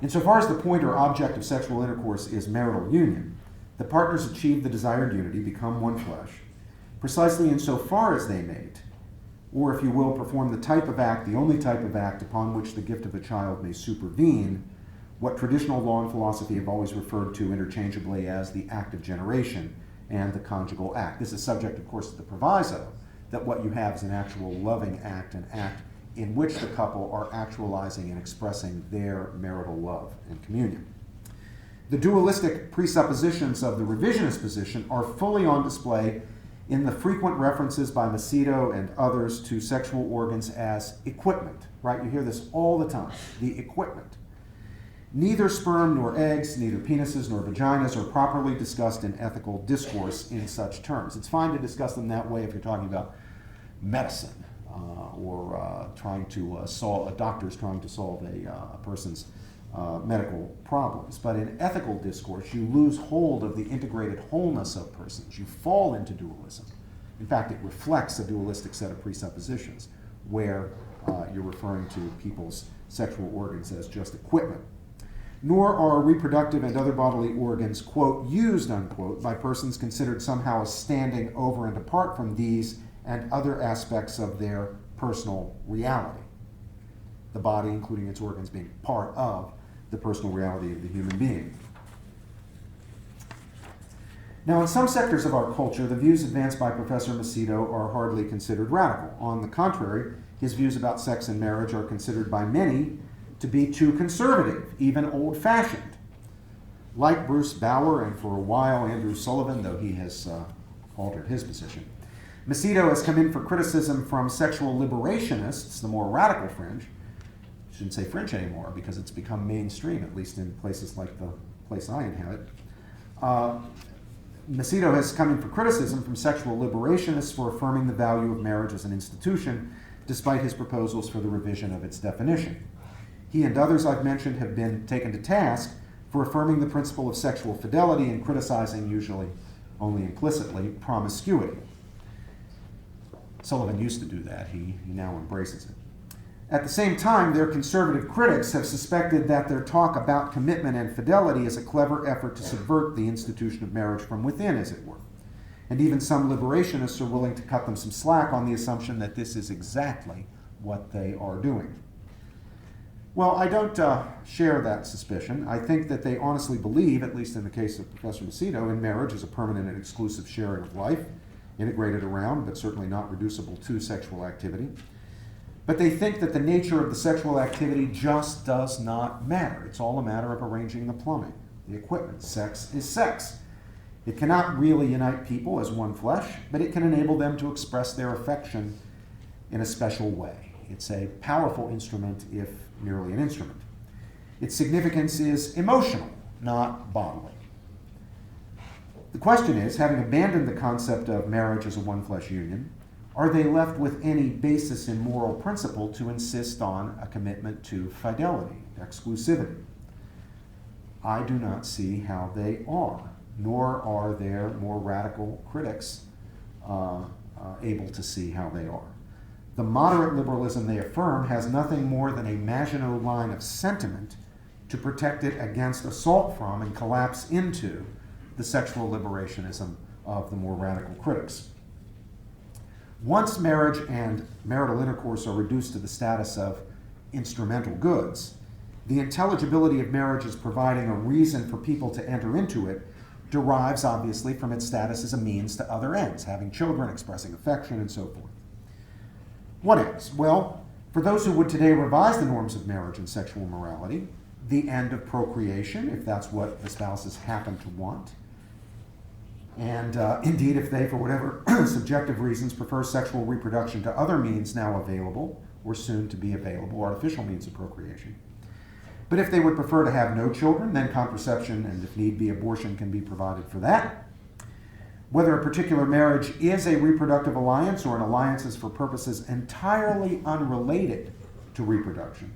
Insofar as the point or object of sexual intercourse is marital union, the partners achieve the desired unity, become one flesh, precisely insofar as they mate, or if you will, perform the type of act, the only type of act upon which the gift of a child may supervene, what traditional law and philosophy have always referred to interchangeably as the act of generation and the conjugal act. This is subject, of course, to the proviso that what you have is an actual loving act, an act in which the couple are actualizing and expressing their marital love and communion. The dualistic presuppositions of the revisionist position are fully on display in the frequent references by Macedo and others to sexual organs as equipment, right? You hear this all the time, the equipment. Neither sperm nor eggs, neither penises nor vaginas are properly discussed in ethical discourse in such terms. It's fine to discuss them that way if you're talking about medicine or trying to solve, a doctor's trying to solve a person's medical problems. But in ethical discourse, you lose hold of the integrated wholeness of persons. You fall into dualism. In fact, it reflects a dualistic set of presuppositions where you're referring to people's sexual organs as just equipment. Nor are reproductive and other bodily organs, quote, used, unquote, by persons considered somehow as standing over and apart from these and other aspects of their personal reality. The body, including its organs, being part of the personal reality of the human being. Now, in some sectors of our culture, the views advanced by Professor Macedo are hardly considered radical. On the contrary, his views about sex and marriage are considered by many to be too conservative, even old-fashioned. Like Bruce Bauer and for a while Andrew Sullivan, though he has altered his position, Macedo has come in for criticism from sexual liberationists, the more radical fringe. I shouldn't say fringe anymore because it's become mainstream, at least in places like the place I inhabit. Macedo has come in for criticism from sexual liberationists for affirming the value of marriage as an institution, despite his proposals for the revision of its definition. He and others I've mentioned have been taken to task for affirming the principle of sexual fidelity and criticizing, usually only implicitly, promiscuity. Sullivan used to do that. He now embraces it. At the same time, their conservative critics have suspected that their talk about commitment and fidelity is a clever effort to subvert the institution of marriage from within, as it were. And even some liberationists are willing to cut them some slack on the assumption that this is exactly what they are doing. Well, I don't share that suspicion. I think that they honestly believe, at least in the case of Professor Macedo, in marriage as a permanent and exclusive sharing of life, integrated around, but certainly not reducible to sexual activity. But they think that the nature of the sexual activity just does not matter. It's all a matter of arranging the plumbing, the equipment. Sex is sex. It cannot really unite people as one flesh, but it can enable them to express their affection in a special way. It's a powerful instrument, if merely an instrument. Its significance is emotional, not bodily. The question is, having abandoned the concept of marriage as a one-flesh union, are they left with any basis in moral principle to insist on a commitment to fidelity, exclusivity? I do not see how they are, nor are their more radical critics able to see how they are. The moderate liberalism they affirm has nothing more than a Maginot line of sentiment to protect it against assault from and collapse into the sexual liberationism of the more radical critics. Once marriage and marital intercourse are reduced to the status of instrumental goods, the intelligibility of marriage as providing a reason for people to enter into it derives obviously from its status as a means to other ends, having children, expressing affection, and so forth. What ends? Well, for those who would today revise the norms of marriage and sexual morality, the end of procreation, if that's what the spouses happen to want, and indeed, if they, for whatever subjective reasons, prefer sexual reproduction to other means now available, or soon to be available, artificial means of procreation. But if they would prefer to have no children, then contraception and, if need be, abortion can be provided for that. Whether a particular marriage is a reproductive alliance or an alliance is for purposes entirely unrelated to reproduction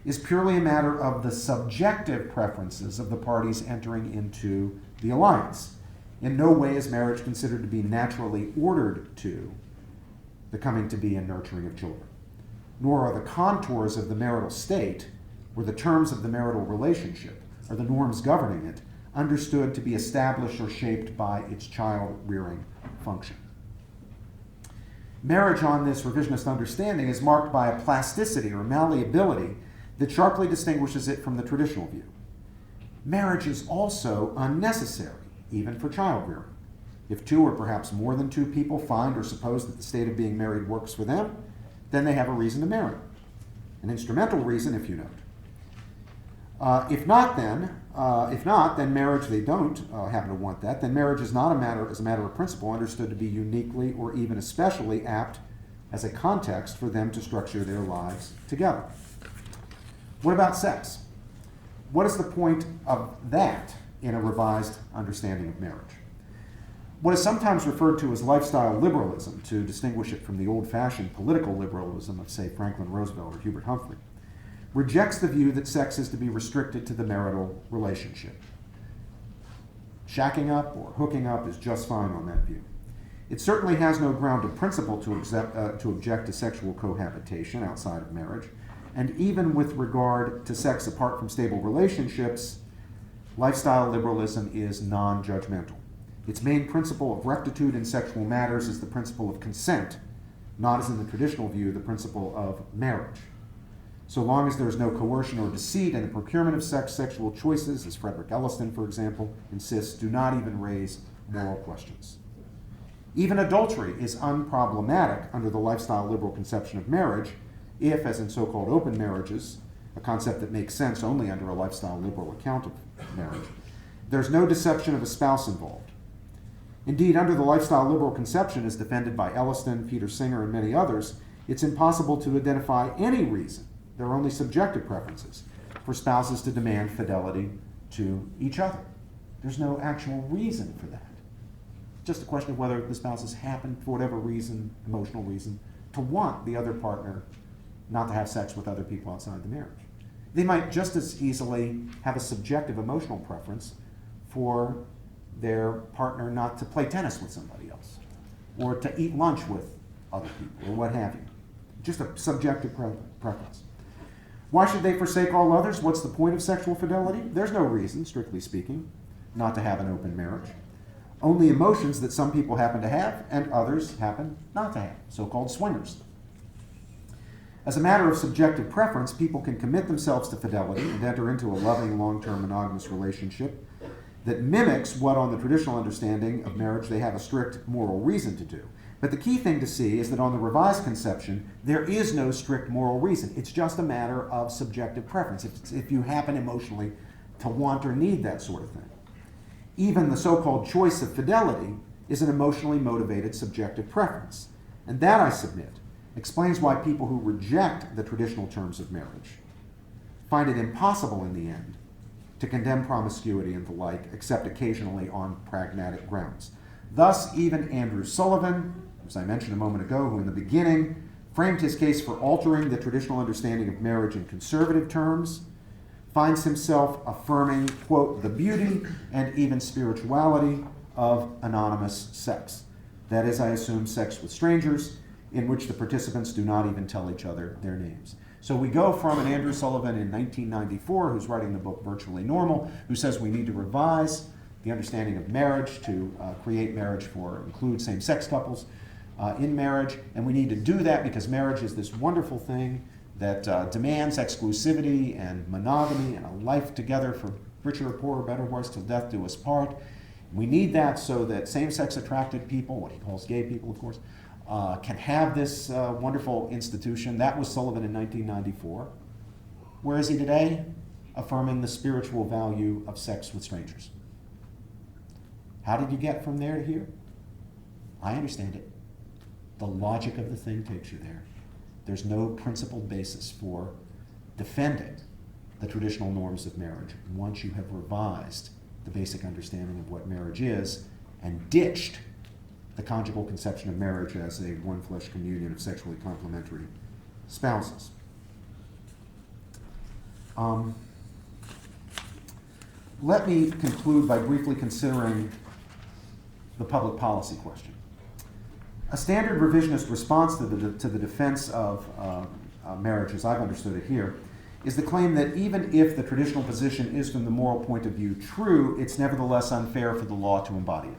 is purely a matter of the subjective preferences of the parties entering into the alliance. In no way is marriage considered to be naturally ordered to the coming to be and nurturing of children, nor are the contours of the marital state, or the terms of the marital relationship, or the norms governing it, understood to be established or shaped by its child-rearing function. Marriage on this revisionist understanding is marked by a plasticity or malleability that sharply distinguishes it from the traditional view. Marriage is also unnecessary, even for child rearing. If two or perhaps more than two people find or suppose that the state of being married works for them, then they have a reason to marry. An instrumental reason, if you note. If not, then marriage, they don't happen to want that, then marriage is not as a matter of principle understood to be uniquely or even especially apt as a context for them to structure their lives together. What about sex? What is the point of that in a revised understanding of marriage? What is sometimes referred to as lifestyle liberalism, to distinguish it from the old-fashioned political liberalism of, say, Franklin Roosevelt or Hubert Humphrey, rejects the view that sex is to be restricted to the marital relationship. Shacking up or hooking up is just fine on that view. It certainly has no grounded principle to object to sexual cohabitation outside of marriage, and even with regard to sex apart from stable relationships, lifestyle liberalism is non-judgmental. Its main principle of rectitude in sexual matters is the principle of consent, not as in the traditional view, the principle of marriage. So long as there is no coercion or deceit in the procurement of sexual choices, as Frederick Elliston, for example, insists, do not even raise moral questions. Even adultery is unproblematic under the lifestyle liberal conception of marriage, if, as in so-called open marriages, a concept that makes sense only under a lifestyle liberal account of marriage, there's no deception of a spouse involved. Indeed, under the lifestyle liberal conception as defended by Elliston, Peter Singer, and many others, it's impossible to identify any reason, there are only subjective preferences, for spouses to demand fidelity to each other. There's no actual reason for that. Just a question of whether the spouses happen, for whatever reason, emotional reason, to want the other partner not to have sex with other people outside the marriage. They might just as easily have a subjective emotional preference for their partner not to play tennis with somebody else, or to eat lunch with other people, or what have you. Just a subjective preference. Why should they forsake all others? What's the point of sexual fidelity? There's no reason, strictly speaking, not to have an open marriage. Only emotions that some people happen to have and others happen not to have, so-called swingers. As a matter of subjective preference, people can commit themselves to fidelity and enter into a loving, long-term monogamous relationship that mimics what, on the traditional understanding of marriage, they have a strict moral reason to do. But the key thing to see is that on the revised conception, there is no strict moral reason. It's just a matter of subjective preference, if you happen emotionally to want or need that sort of thing. Even the so-called choice of fidelity is an emotionally motivated subjective preference. And that, I submit, explains why people who reject the traditional terms of marriage find it impossible in the end to condemn promiscuity and the like, except occasionally on pragmatic grounds. Thus, even Andrew Sullivan, as I mentioned a moment ago, who in the beginning framed his case for altering the traditional understanding of marriage in conservative terms, finds himself affirming, quote, the beauty and even spirituality of anonymous sex. That is, I assume, sex with strangers, in which the participants do not even tell each other their names. So we go from an Andrew Sullivan in 1994, who's writing the book Virtually Normal, who says we need to revise the understanding of marriage to create marriage for, include same-sex couples in marriage, and we need to do that because marriage is this wonderful thing that demands exclusivity and monogamy and a life together for richer or poorer, better or worse, till death do us part. We need that so that same-sex attracted people, what he calls gay people, of course, can have this wonderful institution. That was Sullivan in 1994. Where is he today? Affirming the spiritual value of sex with strangers. How did you get from there to here? I understand it. The logic of the thing takes you there. There's no principled basis for defending the traditional norms of marriage once you have revised the basic understanding of what marriage is and ditched the conjugal conception of marriage as a one-flesh communion of sexually complementary spouses. Let me conclude by briefly considering the public policy question. A standard revisionist response to the defense of marriage, as I've understood it here, is the claim that even if the traditional position is from the moral point of view true, it's nevertheless unfair for the law to embody it.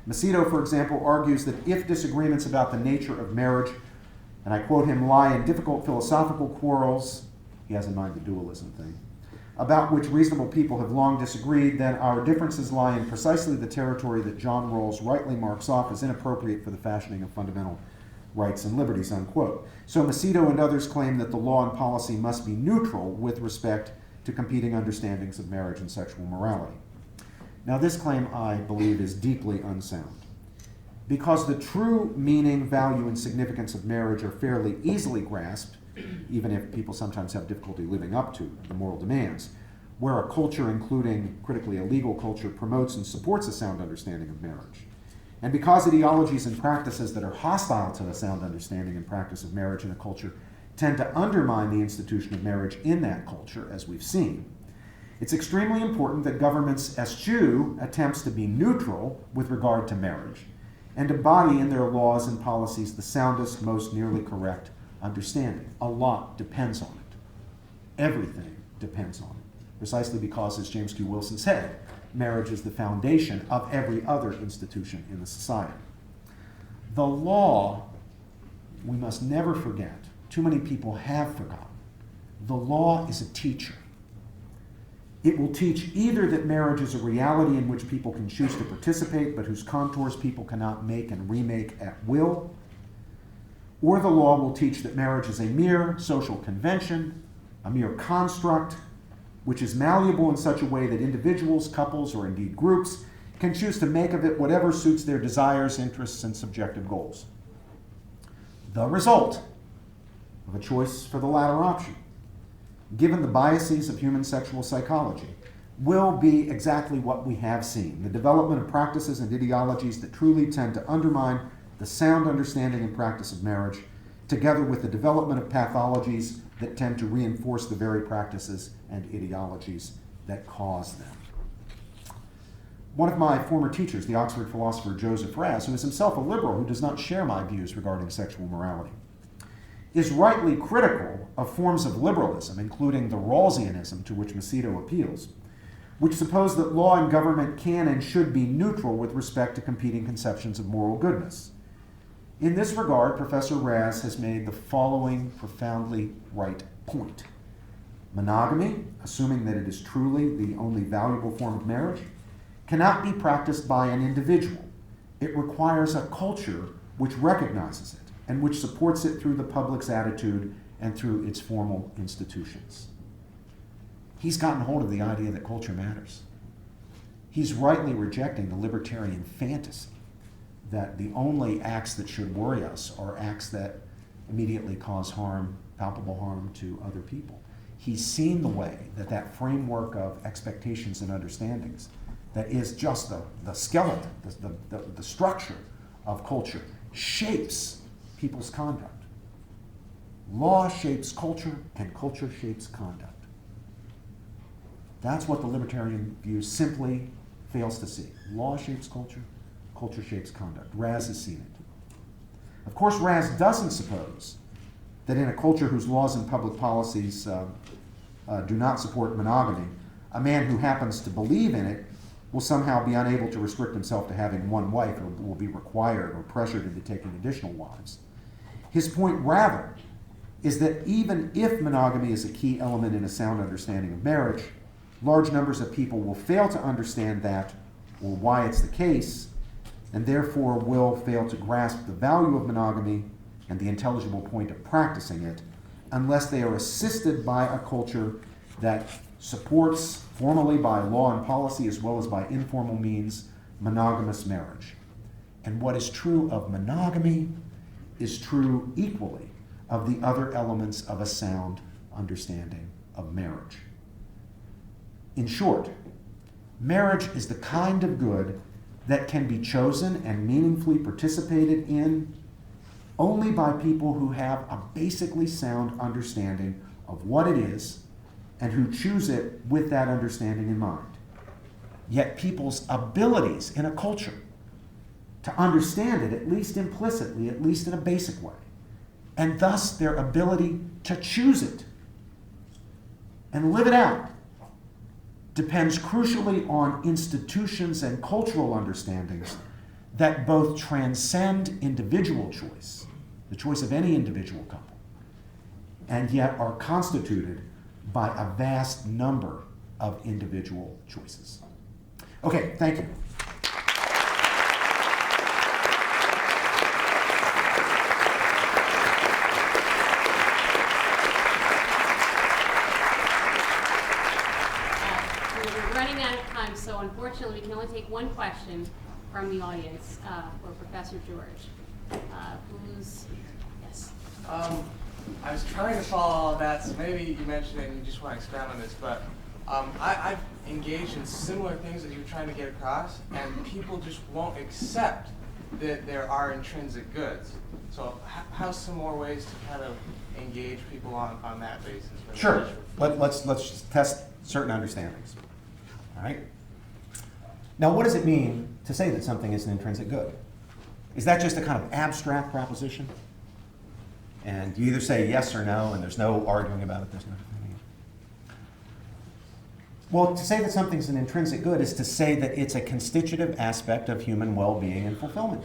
Macedo, for example, argues that if disagreements about the nature of marriage, and I quote him, lie in difficult philosophical quarrels, he has in mind the dualism thing, about which reasonable people have long disagreed, then our differences lie in precisely the territory that John Rawls rightly marks off as inappropriate for the fashioning of fundamental rights and liberties, unquote. So Macedo and others claim that the law and policy must be neutral with respect to competing understandings of marriage and sexual morality. Now, this claim, I believe, is deeply unsound. Because the true meaning, value, and significance of marriage are fairly easily grasped, even if people sometimes have difficulty living up to the moral demands, where a culture, including critically a legal culture, promotes and supports a sound understanding of marriage. And because ideologies and practices that are hostile to a sound understanding and practice of marriage in a culture tend to undermine the institution of marriage in that culture, as we've seen, it's extremely important that governments eschew attempts to be neutral with regard to marriage and embody in their laws and policies the soundest, most nearly correct understanding. A lot depends on it. Everything depends on it. Precisely because, as James Q. Wilson said, marriage is the foundation of every other institution in the society. The law, we must never forget, too many people have forgotten, the law is a teacher. It will teach either that marriage is a reality in which people can choose to participate, but whose contours people cannot make and remake at will, or the law will teach that marriage is a mere social convention, a mere construct, which is malleable in such a way that individuals, couples, or indeed groups can choose to make of it whatever suits their desires, interests, and subjective goals. The result of a choice for the latter option, given the biases of human sexual psychology, will be exactly what we have seen: the development of practices and ideologies that truly tend to undermine the sound understanding and practice of marriage, together with the development of pathologies that tend to reinforce the very practices and ideologies that cause them. One of my former teachers, the Oxford philosopher Joseph Raz, who is himself a liberal who does not share my views regarding sexual morality, is rightly critical of forms of liberalism, including the Rawlsianism to which Macedo appeals, which suppose that law and government can and should be neutral with respect to competing conceptions of moral goodness. In this regard, Professor Raz has made the following profoundly right point. Monogamy, assuming that it is truly the only valuable form of marriage, cannot be practiced by an individual. It requires a culture which recognizes it and which supports it through the public's attitude and through its formal institutions. He's gotten hold of the idea that culture matters. He's rightly rejecting the libertarian fantasy that the only acts that should worry us are acts that immediately cause harm, palpable harm to other people. He's seen the way that that framework of expectations and understandings that is just the skeleton, the structure of culture, shapes people's conduct. Law shapes culture, and culture shapes conduct. That's what the libertarian view simply fails to see. Law shapes culture, culture shapes conduct. Raz has seen it. Of course, Raz doesn't suppose that in a culture whose laws and public policies do not support monogamy, a man who happens to believe in it will somehow be unable to restrict himself to having one wife, or will be required or pressured into taking additional wives. His point, rather, is that even if monogamy is a key element in a sound understanding of marriage, large numbers of people will fail to understand that, or why it's the case, and therefore will fail to grasp the value of monogamy and the intelligible point of practicing it, unless they are assisted by a culture that supports, formally by law and policy as well as by informal means, monogamous marriage. And what is true of monogamy is true equally of the other elements of a sound understanding of marriage. In short, marriage is the kind of good that can be chosen and meaningfully participated in only by people who have a basically sound understanding of what it is and who choose it with that understanding in mind. Yet people's abilities in a culture to understand it, at least implicitly, at least in a basic way, and thus their ability to choose it and live it out, depends crucially on institutions and cultural understandings that both transcend individual choice, the choice of any individual couple, and yet are constituted by a vast number of individual choices. Okay, thank you. We're running out of time, so unfortunately we can only take one question from the audience for Professor George. Yes? I was trying to follow all of that, so maybe you mentioned it and you just want to expand on this, but I've engaged in similar things that you're trying to get across, and people just won't accept that there are intrinsic goods. So how's some more ways to kind of engage people on that basis? Sure. Let's just test certain understandings. All right? Now, what does it mean to say that something is an intrinsic good? Is that just a kind of abstract proposition? And you either say yes or no, and there's no arguing about it, there's no debating it. Well, to say that something's an intrinsic good is to say that it's a constitutive aspect of human well-being and fulfillment.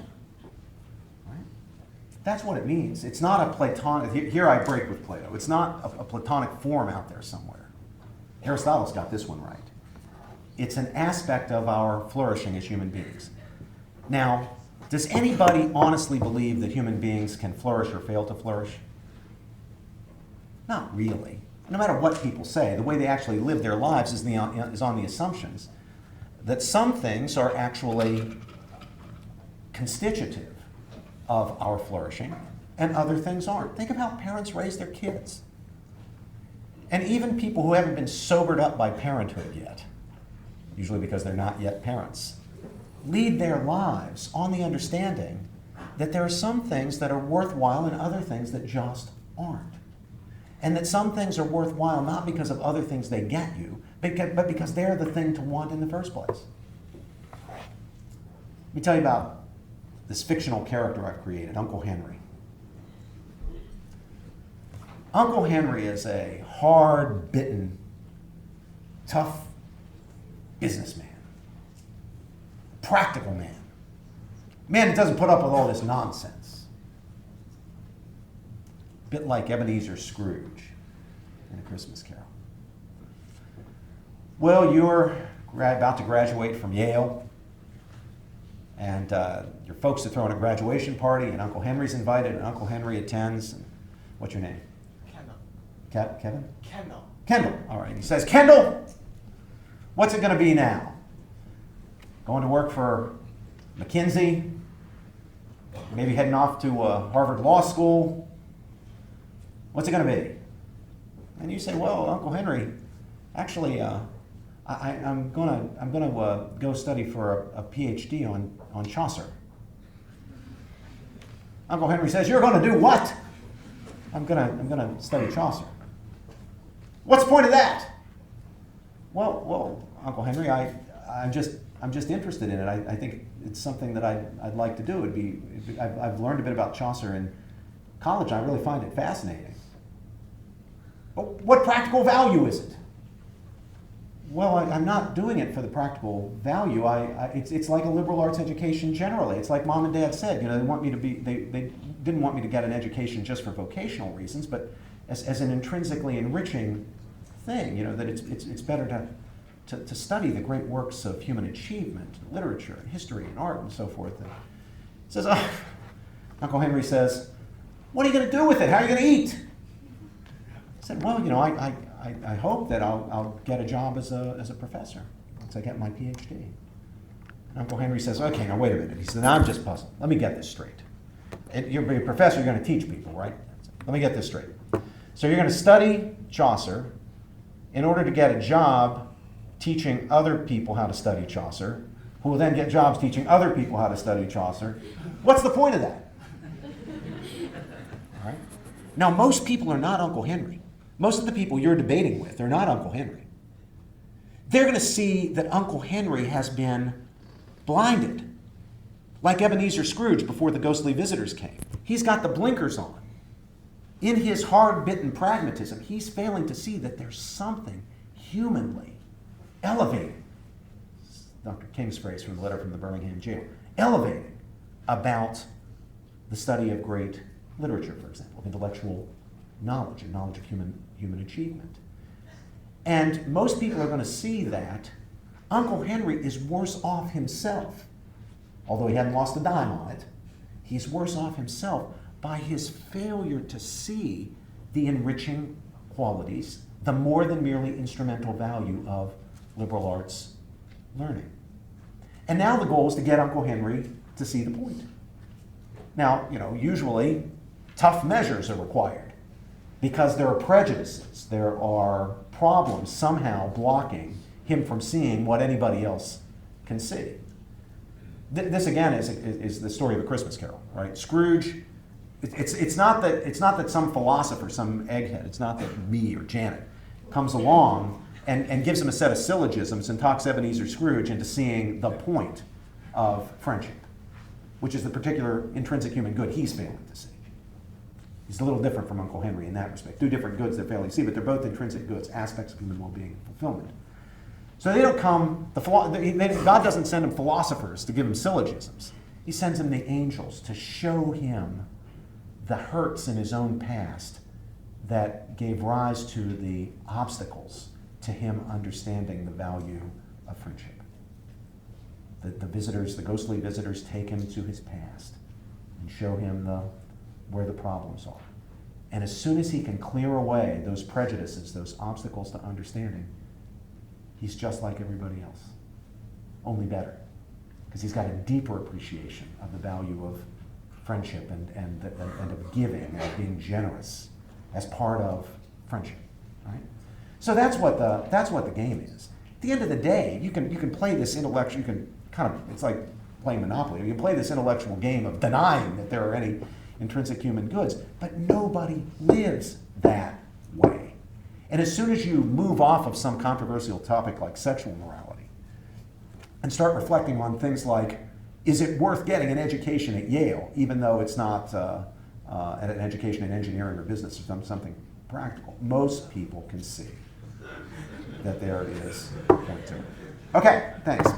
Right? That's what it means. It's not a Platonic, here I break with Plato, it's not a Platonic form out there somewhere. Aristotle's got this one right. It's an aspect of our flourishing as human beings. Now, does anybody honestly believe that human beings can flourish or fail to flourish? Not really. No matter what people say, the way they actually live their lives is on the assumptions that some things are actually constitutive of our flourishing and other things aren't. Think of how parents raise their kids. And even people who haven't been sobered up by parenthood yet, usually because they're not yet parents, lead their lives on the understanding that there are some things that are worthwhile and other things that just aren't. And that some things are worthwhile not because of other things they get you, but because they're the thing to want in the first place. Let me tell you about this fictional character I've created, Uncle Henry. Uncle Henry is a hard-bitten, tough businessman. Practical man. Man that doesn't put up with all this nonsense. A bit like Ebenezer Scrooge in A Christmas Carol. Well, you're about to graduate from Yale, and your folks are throwing a graduation party, and Uncle Henry's invited, and Uncle Henry attends. And what's your name? Kendall. Kevin? Kendall. Kendall. All right. He says, Kendall, what's it going to be now? Going to work for McKinsey, maybe heading off to Harvard Law School. What's it going to be? And you say, well, Uncle Henry, actually, I'm going to go study for a PhD on Chaucer. Uncle Henry says, you're going to do what? I'm going to study Chaucer. What's the point of that? Well, Uncle Henry, I'm just interested in it. I think it's something that I'd like to do. I've learned a bit about Chaucer in college, and I really find it fascinating. But what practical value is it? Well, I'm not doing it for the practical value. It's like a liberal arts education generally. It's like Mom and Dad said. They didn't want me to get an education just for vocational reasons, but as an intrinsically enriching thing. That it's better to study the great works of human achievement, literature, and history, and art, and so forth. And he says, Uncle Henry says, what are you going to do with it? How are you going to eat? I said, well, I hope that I'll get a job as a professor once I get my PhD. And Uncle Henry says, okay, now wait a minute. He said, I'm just puzzled. Let me get this straight. You're a professor, you're going to teach people, right? Let me get this straight. So you're going to study Chaucer in order to get a job teaching other people how to study Chaucer, who will then get jobs teaching other people how to study Chaucer. What's the point of that? All right? Now, most people are not Uncle Henry. Most of the people you're debating with are not Uncle Henry. They're going to see that Uncle Henry has been blinded, like Ebenezer Scrooge before the ghostly visitors came. He's got the blinkers on. In his hard-bitten pragmatism, he's failing to see that there's something humanly elevating, Dr. King's phrase from the letter from the Birmingham jail, elevating about the study of great literature, for example, of intellectual knowledge and knowledge of human achievement. And most people are going to see that Uncle Henry is worse off himself. Although he hadn't lost a dime on it, he's worse off himself by his failure to see the enriching qualities, the more than merely instrumental value of liberal arts learning. And now the goal is to get Uncle Henry to see the point. Now, usually tough measures are required because there are prejudices, there are problems somehow blocking him from seeing what anybody else can see. This again is the story of A Christmas Carol, right? Scrooge, it's not that some philosopher, some egghead, it's not that me or Janet comes along and gives him a set of syllogisms and talks Ebenezer Scrooge into seeing the point of friendship, which is the particular intrinsic human good he's failing to see. He's a little different from Uncle Henry in that respect. Two different goods they're failing to see, but they're both intrinsic goods, aspects of human well-being and fulfillment. So they don't come, God doesn't send him philosophers to give him syllogisms. He sends him the angels to show him the hurts in his own past that gave rise to the obstacles to him understanding the value of friendship. The visitors, the ghostly visitors, take him to his past and show him where the problems are. And as soon as he can clear away those prejudices, those obstacles to understanding, he's just like everybody else, only better, because he's got a deeper appreciation of the value of friendship and of giving and being generous as part of friendship, right? So that's what the game is. At the end of the day, you can play this intellectual. You can it's like playing Monopoly. You can play this intellectual game of denying that there are any intrinsic human goods, but nobody lives that way. And as soon as you move off of some controversial topic like sexual morality and start reflecting on things like, is it worth getting an education at Yale, even though it's not an education in engineering or business or something practical, most people can see that there is a point to it. Okay, thanks.